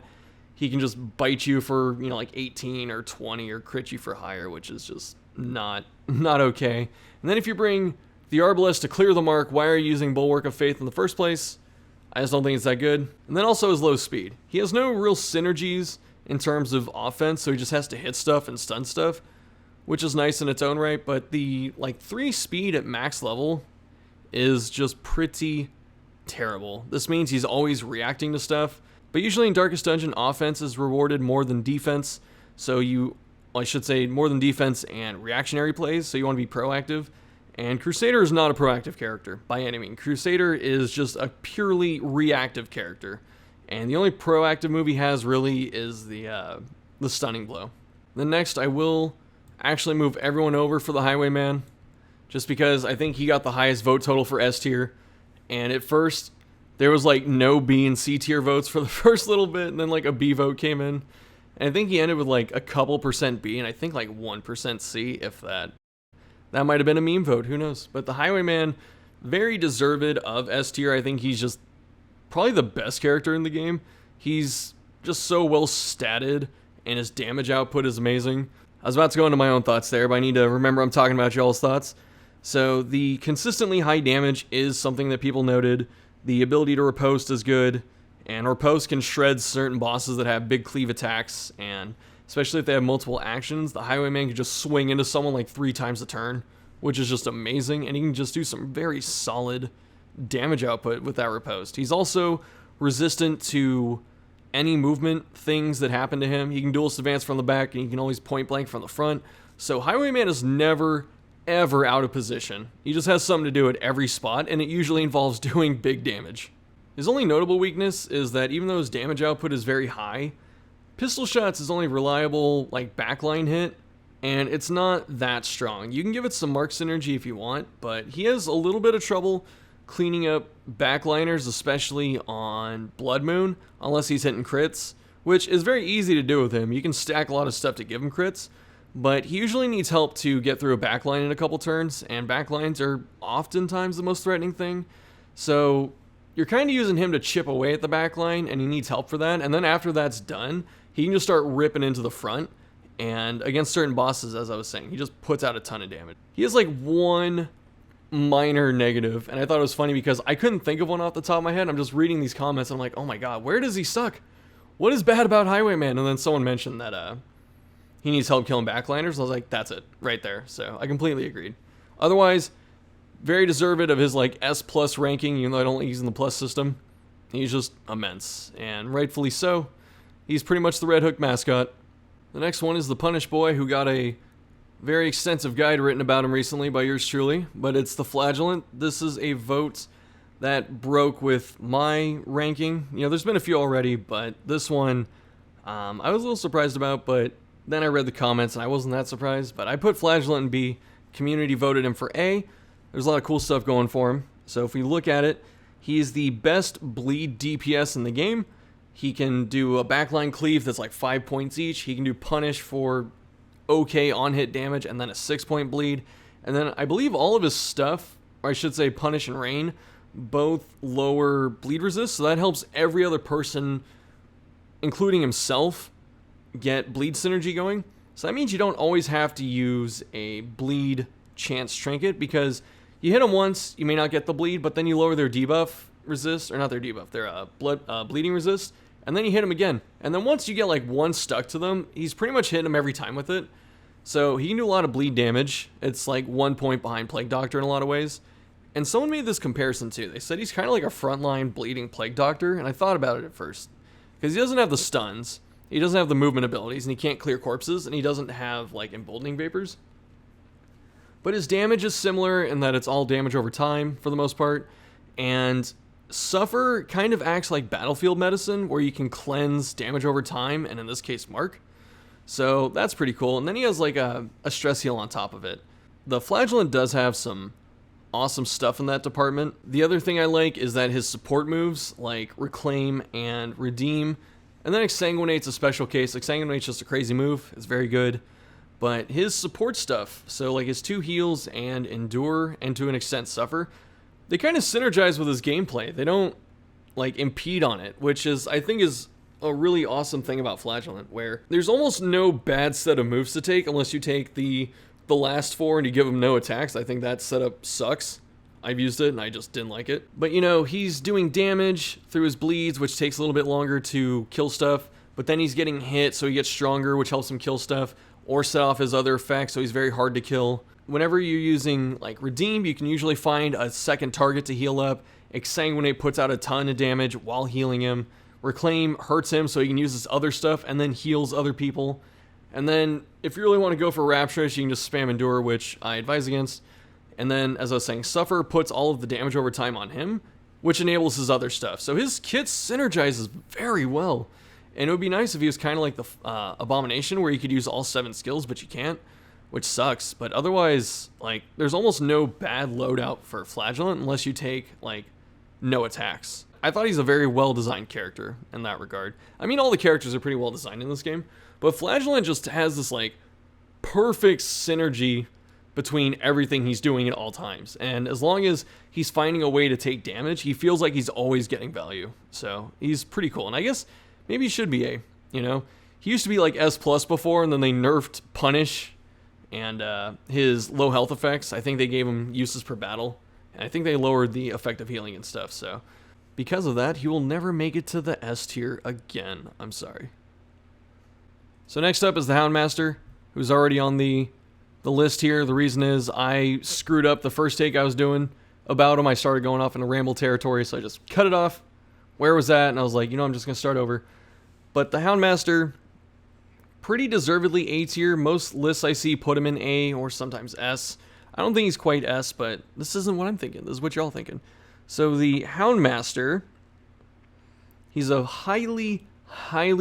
he can just bite you for, you know, like 18 or 20 or crit you for higher, which is just not okay. And then if you bring the Arbalest to clear the mark, why are you using Bulwark of Faith in the first place? I just don't think it's that good. And then also his low speed. He has no real synergies in terms of offense, so he just has to hit stuff and stun stuff, which is nice in its own right, but the like 3 speed at max level is just pretty terrible. This means he's always reacting to stuff, but usually in Darkest Dungeon, offense is rewarded more than defense, so I should say more than defense and reactionary plays, so you want to be proactive, and Crusader is not a proactive character by any means. Crusader is just a purely reactive character. And the only proactive move he has really is the stunning blow. Then next, I will actually move everyone over for the Highwayman, just because I think he got the highest vote total for S tier. And at first, there was like no B and C tier votes for the first little bit, and then like a B vote came in. And I think he ended with like a couple percent B, and I think like 1% C, if that. That might have been a meme vote, who knows. But the Highwayman, very deserved of S tier. I think he's just probably the best character in the game. He's just so well statted, and his damage output is amazing. I was about to go into my own thoughts there, but I need to remember I'm talking about y'all's thoughts. So the consistently high damage is something that people noted. The ability to riposte is good, and riposte can shred certain bosses that have big cleave attacks, and especially if they have multiple actions, the Highwayman can just swing into someone like 3 times a turn, which is just amazing, and he can just do some very solid damage output with that riposte. He's also resistant to any movement things that happen to him. He can duelist advance from the back, and he can always point blank from the front. So Highwayman is never, ever out of position. He just has something to do at every spot, and it usually involves doing big damage. His only notable weakness is that even though his damage output is very high, pistol shots is only reliable like backline hit, and it's not that strong. You can give it some mark synergy if you want, but he has a little bit of trouble cleaning up backliners, especially on Blood Moon, unless he's hitting crits, which is very easy to do with him. You can stack a lot of stuff to give him crits, but he usually needs help to get through a backline in a couple turns, and backlines are oftentimes the most threatening thing. So you're kind of using him to chip away at the backline, and he needs help for that. And then after that's done, he can just start ripping into the front. And against certain bosses, as I was saying, he just puts out a ton of damage. He has like one minor negative, and I thought it was funny because I couldn't think of one off the top of my head. I'm just reading these comments, and I'm like, oh my god, where does he suck? What is bad about Highwayman? And then someone mentioned that he needs help killing backliners. I was like, that's it, right there. So I completely agreed. Otherwise, very deserved of his like S+ ranking, even though I don't like using the plus system. He's just immense, and rightfully so. He's pretty much the Red Hook mascot. The next one is the Punish Boy, who got a very extensive guide written about him recently by yours truly, but it's the Flageolet. This is a vote that broke with my ranking. You know, there's been a few already, but this one I was a little surprised about, but then I read the comments and I wasn't that surprised. But I put Flageolet in B. Community voted him for A. There's a lot of cool stuff going for him. So if we look at it, he's the best bleed DPS in the game. He can do a backline cleave that's like 5 points each. He can do punish for okay on-hit damage and then a 6-point bleed. And then I believe all of his stuff, or I should say punish and rain, both lower bleed resist. So that helps every other person, including himself, get bleed synergy going. So that means you don't always have to use a bleed chance trinket, because you hit them once, you may not get the bleed, but then you lower their debuff resist, or not their debuff, their bleeding resist, and then you hit him again. And then once you get like one stuck to them, he's pretty much hitting them every time with it. So he can do a lot of bleed damage. It's like 1 point behind Plague Doctor in a lot of ways. And someone made this comparison too. They said he's kind of like a frontline bleeding Plague Doctor, and I thought about it at first. Because he doesn't have the stuns, he doesn't have the movement abilities, and he can't clear corpses, and he doesn't have like emboldening vapors. But his damage is similar in that it's all damage over time for the most part. And Suffer kind of acts like battlefield medicine, where you can cleanse damage over time, and in this case, mark. So that's pretty cool. And then he has like a stress heal on top of it. The Flageolet does have some awesome stuff in that department. The other thing I like is that his support moves, like Reclaim and Redeem, and then Exsanguinate's a special case. Exsanguinate's just a crazy move. It's very good. But his support stuff, so like his 2 heals and Endure, and to an extent Suffer, they kind of synergize with his gameplay. They don't like impede on it, which is, I think, is a really awesome thing about Flageolet, where there's almost no bad set of moves to take unless you take the last 4 and you give him no attacks. I think that setup sucks. I've used it and I just didn't like it. But you know, he's doing damage through his bleeds, which takes a little bit longer to kill stuff, but then he's getting hit, so he gets stronger, which helps him kill stuff, or set off his other effects, so he's very hard to kill. Whenever you're using like Redeem, you can usually find a second target to heal up. Exsanguinate puts out a ton of damage while healing him. Reclaim hurts him, so he can use his other stuff and then heals other people. And then if you really want to go for Rapturous, you can just spam Endure, which I advise against. And then, as I was saying, Suffer puts all of the damage over time on him, which enables his other stuff. So his kit synergizes very well. And it would be nice if he was kind of like the Abomination, where you could use all 7 skills, but you can't, which sucks. But otherwise, like, there's almost no bad loadout for Flageolet unless you take, like, no attacks. I thought he's a very well-designed character in that regard. I mean, all the characters are pretty well-designed in this game, but Flageolet just has this, like, perfect synergy between everything he's doing at all times. And as long as he's finding a way to take damage, he feels like he's always getting value. So he's pretty cool. And I guess maybe he should be A, you know? He used to be like S+ before, and then they nerfed Punish and his low health effects. I think they gave him uses per battle, and I think they lowered the effect of healing and stuff. So because of that, he will never make it to the S tier again. I'm sorry. So next up is the Hound Master, who's already on the list here. The reason is I screwed up the first take I was doing about him. I started going off into ramble territory, so I just cut it off where it was at, and I was like, you know, I'm just going to start over. But the Hound Master, pretty deservedly A tier. Most lists I see put him in A or sometimes S. I don't think he's quite S, but this isn't what I'm thinking. This is what y'all thinking. So the Hound Master, he's a highly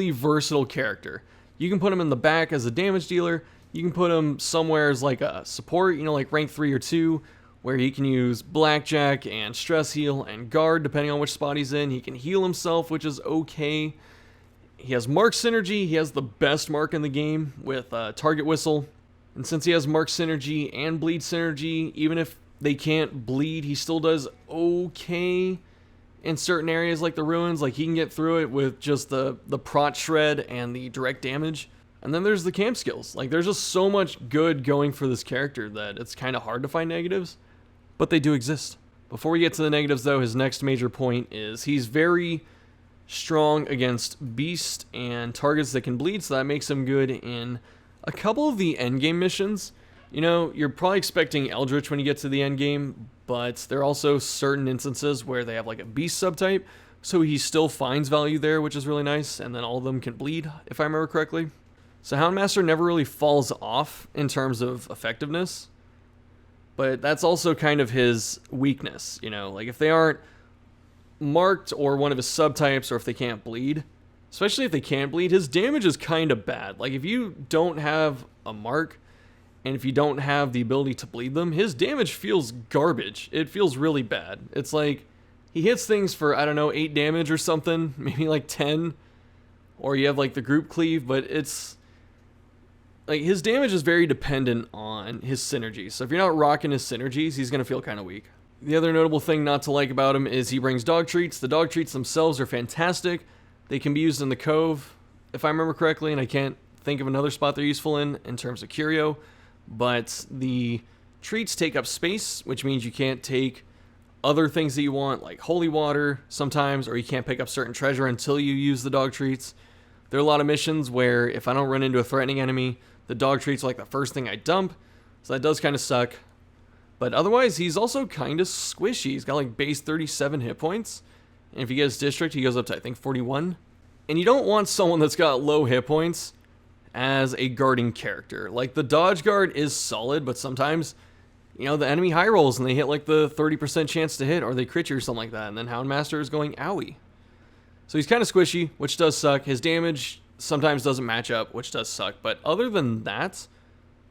versatile character. You can put him in the back as a damage dealer. You can put him somewhere as like a support, you know, like rank 3 or 2, where he can use Blackjack and Stress Heal and Guard, depending on which spot he's in. He can heal himself, which is okay. He has Mark Synergy. He has the best mark in the game with Target Whistle. And since he has Mark Synergy and Bleed Synergy, even if they can't bleed, he still does okay in certain areas like the Ruins. Like, he can get through it with just the Prot Shred and the direct damage. And then there's the camp skills. Like, there's just so much good going for this character that it's kind of hard to find negatives, but they do exist. Before we get to the negatives, though, his next major point is he's very strong against Beast and targets that can bleed, so that makes him good in a couple of the endgame missions. You know, you're probably expecting Eldritch when you get to the endgame, but there are also certain instances where they have like a Beast subtype, so he still finds value there, which is really nice, and then all of them can bleed, if I remember correctly. So Hound Master never really falls off in terms of effectiveness, but that's also kind of his weakness, you know? Like, if they aren't marked or one of his subtypes, or if they can't bleed, especially if they can't bleed, his damage is kind of bad. Like, if you don't have a mark, and if you don't have the ability to bleed them, his damage feels garbage. It feels really bad. It's like, he hits things for, I don't know, 8 damage or something, maybe like 10, or you have like the group cleave, but it's like, his damage is very dependent on his synergies. So if you're not rocking his synergies, he's going to feel kind of weak. The other notable thing not to like about him is he brings dog treats. The dog treats themselves are fantastic. They can be used in the Cove, if I remember correctly, and I can't think of another spot they're useful in terms of curio. But the treats take up space, which means you can't take other things that you want, like holy water sometimes, or you can't pick up certain treasure until you use the dog treats. There are a lot of missions where if I don't run into a threatening enemy, the dog treats are like the first thing I dump, so that does kind of suck. But otherwise, he's also kind of squishy. He's got like base 37 hit points, and if you get his district, he goes up to, I think, 41. And you don't want someone that's got low hit points as a guarding character. Like, the dodge guard is solid, but sometimes, you know, the enemy high rolls and they hit like the 30% chance to hit, or they crit you or something like that, and then Hound Master is going owie. So he's kind of squishy, which does suck. His damage sometimes doesn't match up, which does suck. But other than that,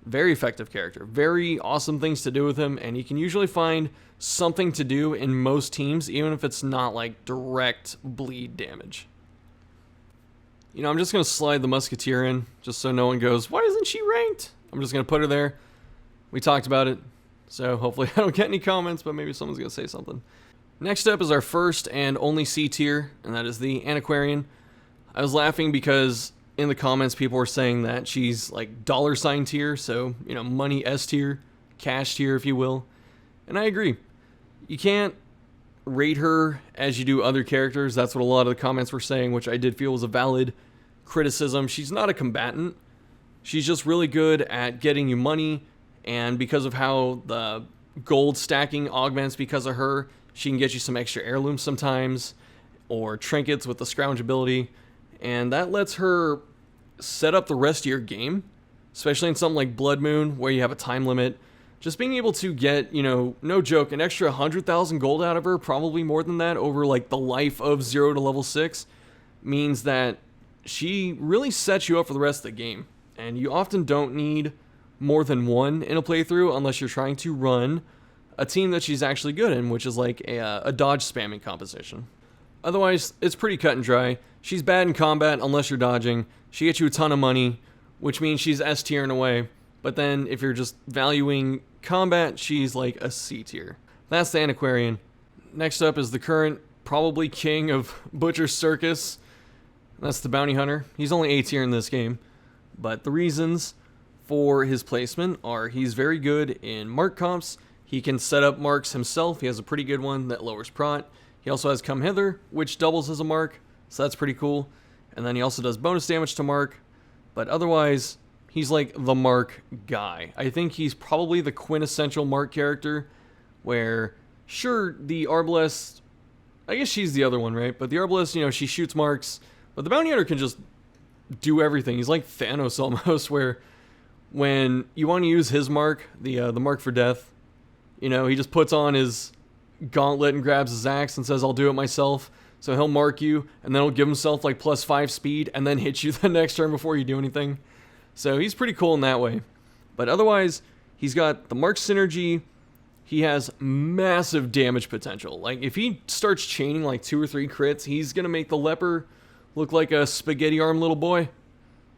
very effective character. Very awesome things to do with him, and you can usually find something to do in most teams, even if it's not like direct bleed damage. You know, I'm just going to slide the Musketeer in, just so no one goes, why isn't she ranked? I'm just going to put her there. We talked about it, so hopefully I don't get any comments, but maybe someone's going to say something. Next up is our first and only C tier, and that is the Antiquarian. I was laughing because in the comments people were saying that she's like $ tier, so, you know, money S tier, cash tier, if you will. And I agree. You can't rate her as you do other characters. That's what a lot of the comments were saying, which I did feel was a valid criticism. She's not a combatant. She's just really good at getting you money, and because of how the gold stacking augments because of her, she can get you some extra heirlooms sometimes, or trinkets with the scrounge ability, and that lets her set up the rest of your game, especially in something like Blood Moon, where you have a time limit. Just being able to get, you know, no joke, an extra 100,000 gold out of her, probably more than that, over like the life of 0 to level 6, means that she really sets you up for the rest of the game. And you often don't need more than one in a playthrough unless you're trying to run a team that she's actually good in, which is like a dodge spamming composition. Otherwise, it's pretty cut and dry. She's bad in combat unless you're dodging. She gets you a ton of money, which means she's S tier in a way. But then if you're just valuing combat, she's like a C tier. That's the Antiquarian. Next up is the current, probably king of Butcher's Circus. That's the Bounty Hunter. He's only A tier in this game. But the reasons for his placement are he's very good in mark comps. He can set up marks himself. He has a pretty good one that lowers prot. He also has Come Hither, which doubles as a mark, so that's pretty cool. And then he also does bonus damage to mark. But otherwise, he's like the mark guy. I think he's probably the quintessential mark character, where, sure, the Arbalest, I guess she's the other one, right? But the Arbalest, you know, she shoots marks, but the Bounty Hunter can just do everything. He's like Thanos almost, where when you want to use his mark, the mark for death, you know, he just puts on his gauntlet and grabs his axe and says, I'll do it myself. So he'll mark you, and then he'll give himself like +5 speed, and then hit you the next turn before you do anything. So he's pretty cool in that way. But otherwise, he's got the mark synergy, he has massive damage potential. Like, if he starts chaining like 2 or 3 crits, he's going to make the Leper look like a spaghetti arm little boy.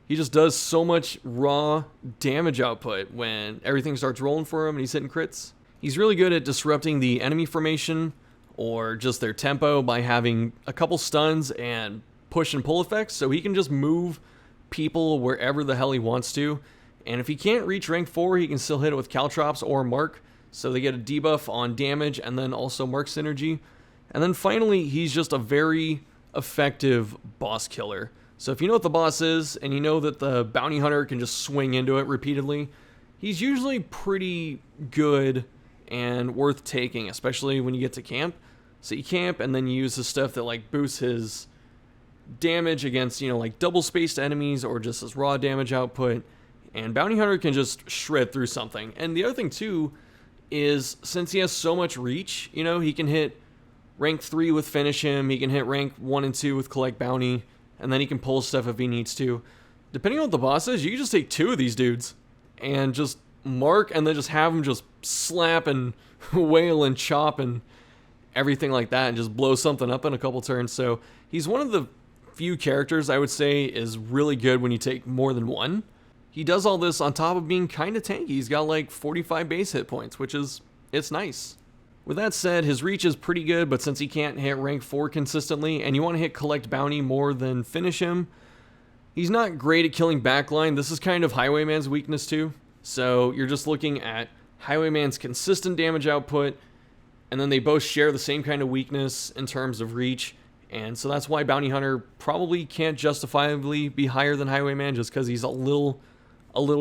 He just does so much raw damage output when everything starts rolling for him and he's hitting crits. He's really good at disrupting the enemy formation or just their tempo by having a couple stuns and push and pull effects, so he can just move people wherever the hell he wants to. And if he can't reach rank 4, he can still hit it with Caltrops or Mark, so they get a debuff on damage and then also Mark synergy. And then finally, he's just a very effective boss killer. So if you know what the boss is, and you know that the bounty hunter can just swing into it repeatedly, he's usually pretty good and worth taking, especially when you get to camp. So you camp, and then you use the stuff that like boosts his damage against, you know, like double-spaced enemies or just his raw damage output. And bounty hunter can just shred through something. And the other thing too is, since he has so much reach, you know, he can hit rank 3 with finish him, he can hit rank 1 and 2 with collect bounty, and then he can pull stuff if he needs to. Depending on what the boss is, you can just take 2 of these dudes and just mark, and then just have them just slap and wail and chop and everything like that, and just blow something up in a couple turns. So he's one of the few characters I would say is really good when you take more than one. He does all this on top of being kind of tanky. He's got like 45 base hit points, which is, it's nice. With that said, his reach is pretty good, but since he can't hit rank 4 consistently, and you want to hit collect bounty more than finish him, he's not great at killing backline. This is kind of Highwayman's weakness too. So you're just looking at Highwayman's consistent damage output, and then they both share the same kind of weakness in terms of reach. And so that's why Bounty Hunter probably can't justifiably be higher than Highwayman, just because he's a little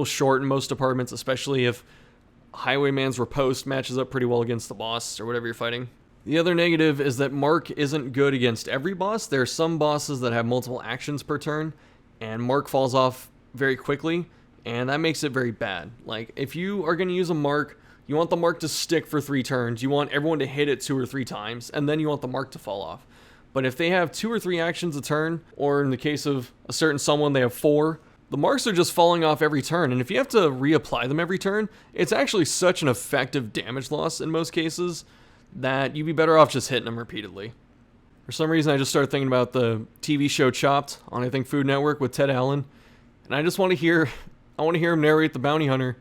short in most departments, especially if Highwayman's riposte matches up pretty well against the boss or whatever you're fighting. The other negative is that Mark isn't good against every boss. There are some bosses that have multiple actions per turn, and Mark falls off very quickly, and that makes it very bad. Like, if you are going to use a Mark, you want the Mark to stick for 3 turns. You want everyone to hit it 2 or 3 times, and then you want the Mark to fall off. But if they have 2 or 3 actions a turn, or in the case of a certain someone, they have 4, the marks are just falling off every turn, and if you have to reapply them every turn, it's actually such an effective damage loss in most cases that you'd be better off just hitting them repeatedly. For some reason, I just started thinking about the TV show Chopped on, I think, Food Network with Ted Allen, and I just want to hear him narrate the bounty hunter,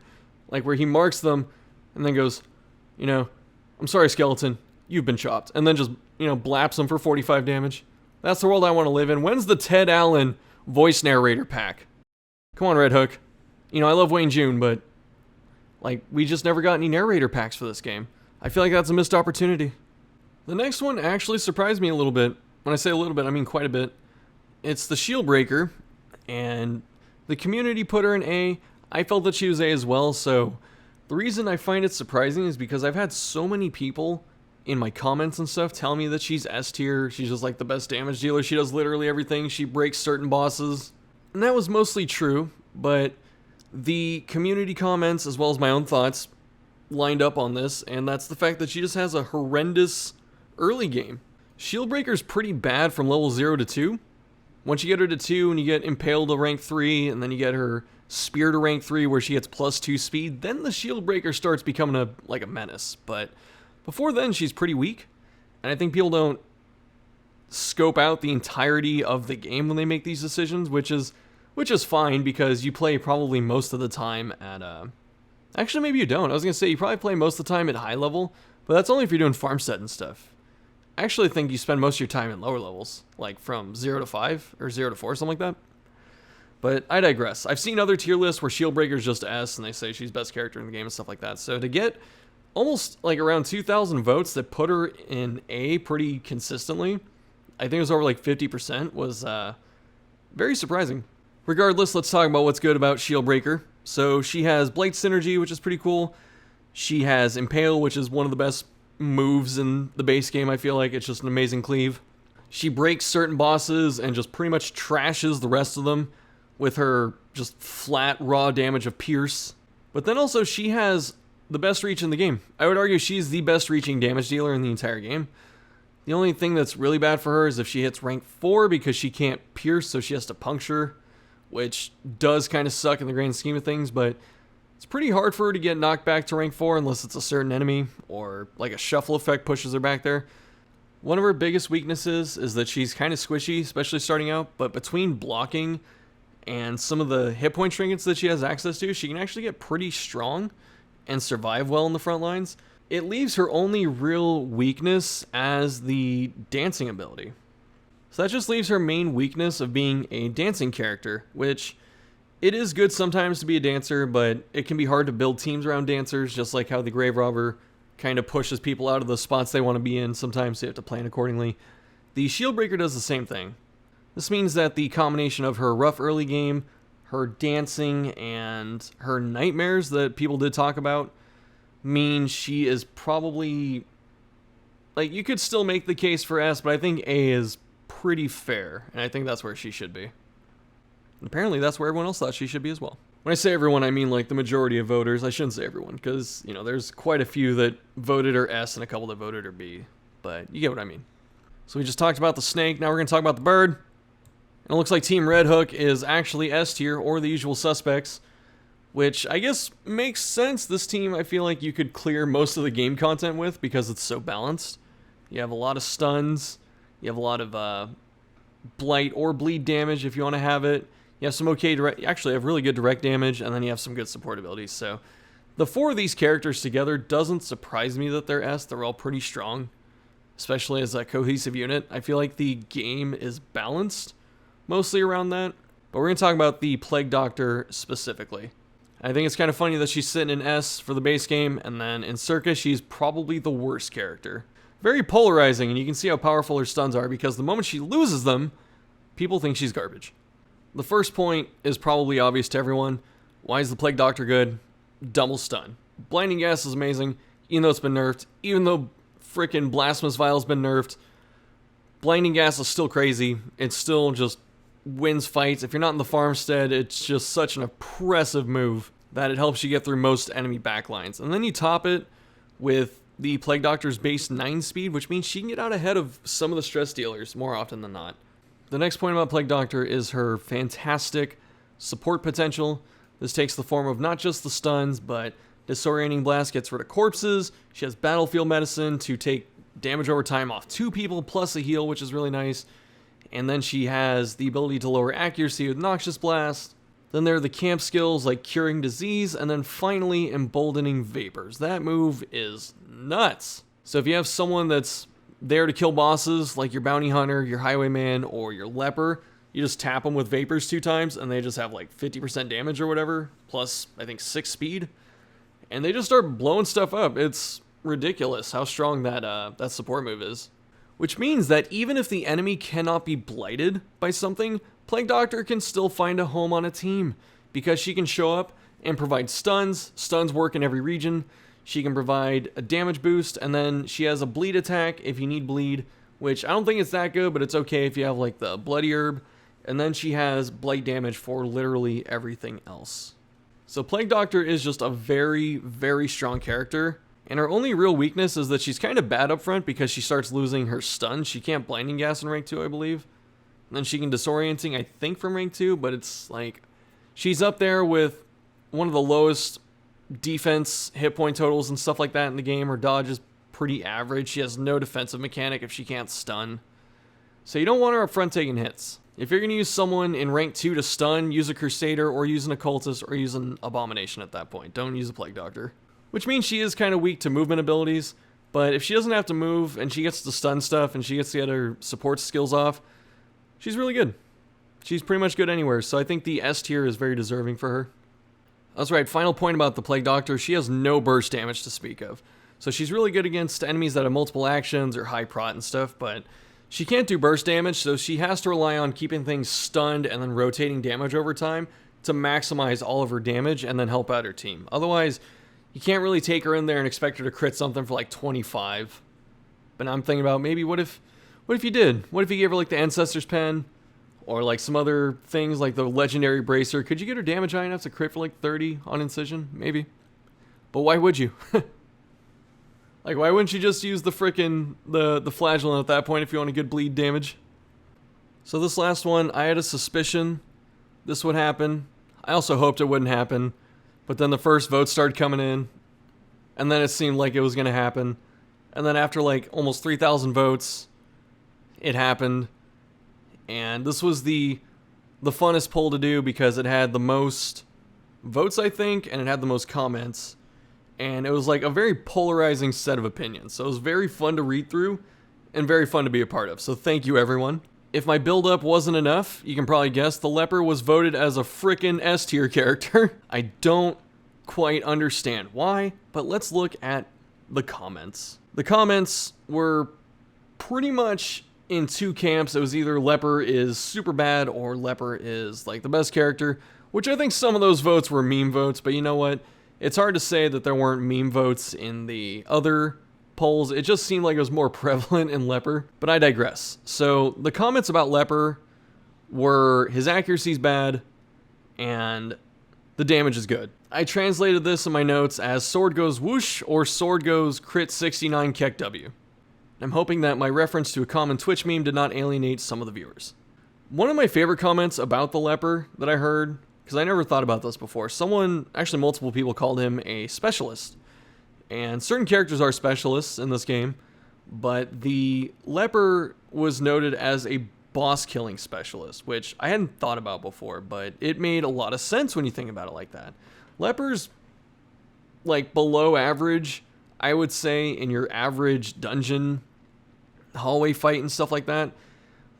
like where he marks them and then goes, you know, "I'm sorry, skeleton, you've been chopped," and then just, you know, blaps them for 45 damage. That's the world I want to live in. When's the Ted Allen voice narrator pack? Come on, Red Hook. You know, I love Wayne June, but, like, we just never got any narrator packs for this game. I feel like that's a missed opportunity. The next one actually surprised me a little bit. When I say a little bit, I mean quite a bit. It's the Shield Breaker, and the community put her in A. I felt that she was A as well, so the reason I find it surprising is because I've had so many people in my comments and stuff tell me that she's S tier, she's just like the best damage dealer, she does literally everything, she breaks certain bosses. And that was mostly true, but the community comments as well as my own thoughts lined up on this, and that's the fact that she just has a horrendous early game. Shieldbreaker's pretty bad from level 0 to 2. Once you get her to 2 and you get Impaled to rank 3, and then you get her Spear to rank 3 where she gets +2 speed, then the Shieldbreaker starts becoming a menace. But before then, she's pretty weak, and I think people don't scope out the entirety of the game when they make these decisions, which is fine because you play probably most of the time at actually maybe you don't. I was gonna say you probably play most of the time at high level, but that's only if you're doing farmstead and stuff. I actually think you spend most of your time in lower levels, like from 0 to 5 or 0 to 4, something like that. But I digress. I've seen other tier lists where Shieldbreaker's just S and they say she's best character in the game and stuff like that. So to get almost like around 2,000 votes that put her in A pretty consistently, I think it was over like 50%, was very surprising. Regardless, let's talk about what's good about Shieldbreaker. So she has Blight Synergy, which is pretty cool. She has Impale, which is one of the best moves in the base game, I feel like. It's just an amazing cleave. She breaks certain bosses and just pretty much trashes the rest of them with her just flat, raw damage of Pierce. But then also she has the best reach in the game. I would argue she's the best reaching damage dealer in the entire game. The only thing that's really bad for her is if she hits rank 4 because she can't pierce, so she has to puncture, which does kind of suck in the grand scheme of things, but It's pretty hard for her to get knocked back to rank 4 unless it's a certain enemy or like a shuffle effect pushes her back there. One of her biggest weaknesses is that she's kind of squishy, especially starting out, but between blocking and some of the hit point trinkets that she has access to, she can actually get pretty strong and survive well in the front lines. It leaves her only real weakness as the dancing ability. So that just leaves her main weakness of being a dancing character, which it is good sometimes to be a dancer, but it can be hard to build teams around dancers, just like how the Grave Robber kind of pushes people out of the spots they want to be in. Sometimes you have to plan accordingly. The Shieldbreaker does the same thing. This means that the combination of her rough early game, her dancing, and her nightmares that people did talk about mean she is probably... Like, you could still make the case for S, but I think A is pretty fair, and I think that's where she should be. And apparently that's where everyone else thought she should be as well. When I say everyone, I mean like the majority of voters. I shouldn't say everyone, because, you know, there's quite a few that voted her S and a couple that voted her B, but you get what I mean. So we just talked about the snake, now we're going to talk about the bird. And it looks like Team Red Hook is actually S tier, or the usual suspects, which I guess makes sense. This team, I feel like you could clear most of the game content with because it's so balanced. You have a lot of stuns, you have a lot of blight or bleed damage if you want to have it. You have some okay direct, actually have really good direct damage, and then you have some good support abilities. So the 4 of these characters together doesn't surprise me that they're S. They're all pretty strong, especially as a cohesive unit. I feel like the game is balanced mostly around that. But we're going to talk about the Plague Doctor specifically. I think it's kind of funny that she's sitting in S for the base game, and then in Circus, she's probably the worst character. Very polarizing, and you can see how powerful her stuns are, because the moment she loses them, people think she's garbage. The first point is probably obvious to everyone. Why is the Plague Doctor good? Double stun. Blinding Gas is amazing, even though it's been nerfed. Even though frickin' Blasphemous Vial's been nerfed, Blinding Gas is still crazy. It still just wins fights. If you're not in the farmstead, it's just such an oppressive move that it helps you get through most enemy backlines. And then you top it with the Plague Doctor's base 9 speed, which means she can get out ahead of some of the stress dealers more often than not. The next point about Plague Doctor is her fantastic support potential. This takes the form of not just the stuns, but Disorienting Blast gets rid of corpses. She has Battlefield Medicine to take damage over time off 2 people, plus a heal, which is really nice. And then she has the ability to lower accuracy with Noxious Blast. Then there are the camp skills like Curing Disease, and then finally Emboldening Vapors. That move is nuts. So if you have someone that's there to kill bosses, like your Bounty Hunter, your Highwayman, or your Leper, you just tap them with Vapors 2 times, and they just have like 50% damage or whatever, plus I think 6 speed. And they just start blowing stuff up. It's ridiculous how strong that support move is. Which means that even if the enemy cannot be blighted by something, Plague Doctor can still find a home on a team, because she can show up and provide stuns. Stuns work in every region. She can provide a damage boost, and then she has a bleed attack if you need bleed, which I don't think it's that good, but it's okay if you have like the Bloody Herb. And then she has blight damage for literally everything else. So Plague Doctor is just a very, very strong character. And her only real weakness is that she's kind of bad up front because she starts losing her stun. She can't Blinding Gas in rank 2, I believe. And then she can Disorienting, I think, from rank 2, but it's like, she's up there with one of the lowest defense hit point totals and stuff like that in the game. Her dodge is pretty average. She has no defensive mechanic if she can't stun. So you don't want her up front taking hits. If you're going to use someone in rank 2 to stun, use a Crusader or use an Occultist or use an Abomination at that point. Don't use a Plague Doctor. Which means she is kind of weak to movement abilities, but if she doesn't have to move and she gets to stun stuff and she gets to get her support skills off, she's really good. She's pretty much good anywhere, so I think the S tier is very deserving for her. That's right, final point about the Plague Doctor, she has no burst damage to speak of. So she's really good against enemies that have multiple actions or high prot and stuff, but she can't do burst damage, so she has to rely on keeping things stunned and then rotating damage over time to maximize all of her damage and then help out her team. Otherwise, you can't really take her in there and expect her to crit something for like 25. But I'm thinking about maybe what if you did? What if you gave her like the Ancestor's Pen? Or like some other things like the Legendary Bracer? Could you get her damage high enough to crit for like 30 on Incision? Maybe. But why would you? Like, why wouldn't you just use the frickin' the Flageolet at that point if you want a good bleed damage? So this last one, I had a suspicion this would happen. I also hoped it wouldn't happen. But then the first votes started coming in, and then it seemed like it was going to happen. And then after like almost 3,000 votes, it happened. And this was the funnest poll to do because it had the most votes, I think, and it had the most comments. And it was like a very polarizing set of opinions. So it was very fun to read through and very fun to be a part of. So thank you, everyone. If my build-up wasn't enough, you can probably guess the Leper was voted as a frickin' S-tier character. I don't quite understand why, but let's look at the comments. The comments were pretty much in two camps. It was either Leper is super bad or Leper is like the best character, which I think some of those votes were meme votes, but you know what? It's hard to say that there weren't meme votes in the other polls. It just seemed like it was more prevalent in Leper, but I digress. So the comments about Leper were his accuracy's bad and the damage is good. I translated this in my notes as sword goes whoosh or sword goes crit 69 Keck W. I'm hoping that my reference to a common Twitch meme did not alienate some of the viewers. One of my favorite comments about the Leper that I heard, because I never thought about this before, actually multiple people called him a specialist. And certain characters are specialists in this game, but the Leper was noted as a boss killing specialist, which I hadn't thought about before, but it made a lot of sense when you think about it like that. Leper's like below average, I would say, in your average dungeon hallway fight and stuff like that.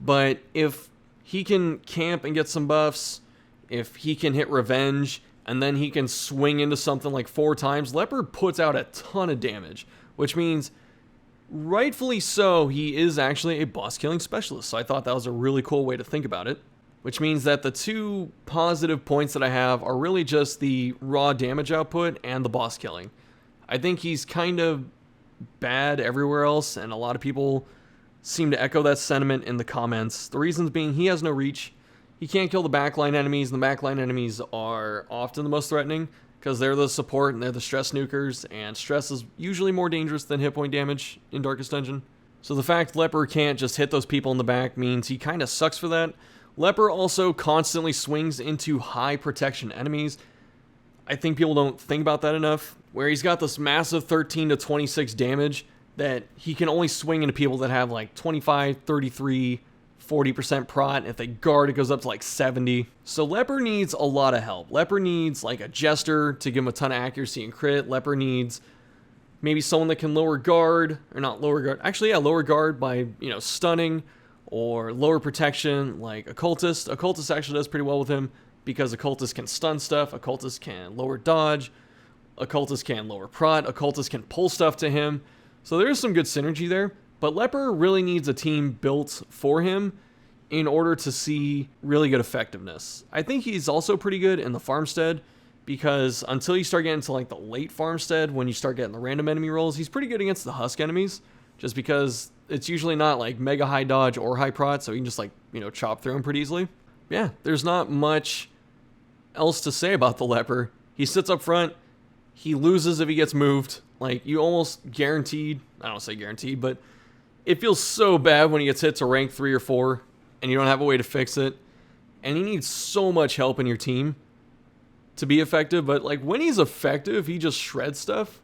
But if he can camp and get some buffs, if he can hit revenge, and then he can swing into something like 4 times, Leper puts out a ton of damage, which means rightfully so, he is actually a boss killing specialist. So I thought that was a really cool way to think about it, which means that the 2 positive points that I have are really just the raw damage output and the boss killing. I think he's kind of bad everywhere else, and a lot of people seem to echo that sentiment in the comments. The reasons being he has no reach. He can't kill the backline enemies, and the backline enemies are often the most threatening because they're the support and they're the stress nukers, and stress is usually more dangerous than hit point damage in Darkest Dungeon. So the fact Leper can't just hit those people in the back means he kind of sucks for that. Leper also constantly swings into high protection enemies. I think people don't think about that enough, where he's got this massive 13 to 26 damage that he can only swing into people that have like 25, 33, 40% prot. If they guard, it goes up to like 70. So Leper needs a lot of help. Leper needs like a Jester to give him a ton of accuracy and crit. Leper needs maybe someone that can lower guard, or not lower guard. Actually, yeah, lower guard by, stunning, or lower protection like Occultist. Occultist actually does pretty well with him because Occultist can stun stuff. Occultist can lower dodge. Occultist can lower prot. Occultist can pull stuff to him. So there's some good synergy there. But Leper really needs a team built for him in order to see really good effectiveness. I think he's also pretty good in the farmstead, because until you start getting to like the late farmstead, when you start getting the random enemy rolls, he's pretty good against the husk enemies, just because it's usually not like mega high dodge or high prot, so you can just like, chop through him pretty easily. Yeah, there's not much else to say about the Leper. He sits up front, he loses if he gets moved. Like, you almost guaranteed, I don't say guaranteed, but it feels so bad when he gets hit to rank 3 or 4 and you don't have a way to fix it. And he needs so much help in your team to be effective. But like when he's effective, he just shreds stuff.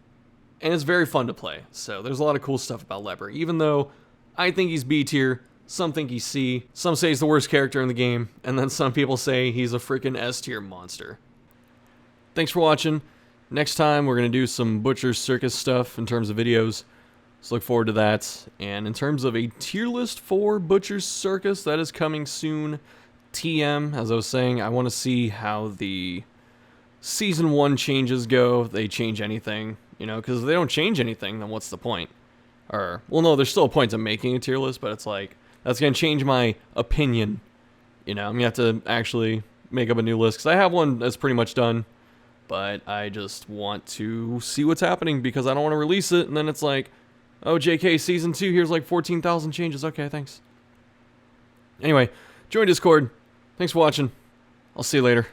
And it's very fun to play. So there's a lot of cool stuff about Leper. Even though I think he's B tier, some think he's C. Some say he's the worst character in the game. And then some people say he's a freaking S tier monster. Thanks for watching. Next time we're going to do some Butcher's Circus stuff in terms of videos. So look forward to that. And in terms of a tier list for Butcher's Circus, that is coming soon. TM, as I was saying, I want to see how the Season 1 changes go, if they change anything, because if they don't change anything, then what's the point? Or, well, no, there's still a point to making a tier list, but it's like, that's going to change my opinion. I'm going to have to actually make up a new list, because I have one that's pretty much done, but I just want to see what's happening, because I don't want to release it, and then it's like, oh, JK, Season 2, here's like 14,000 changes. Okay, thanks. Anyway, join Discord. Thanks for watching. I'll see you later.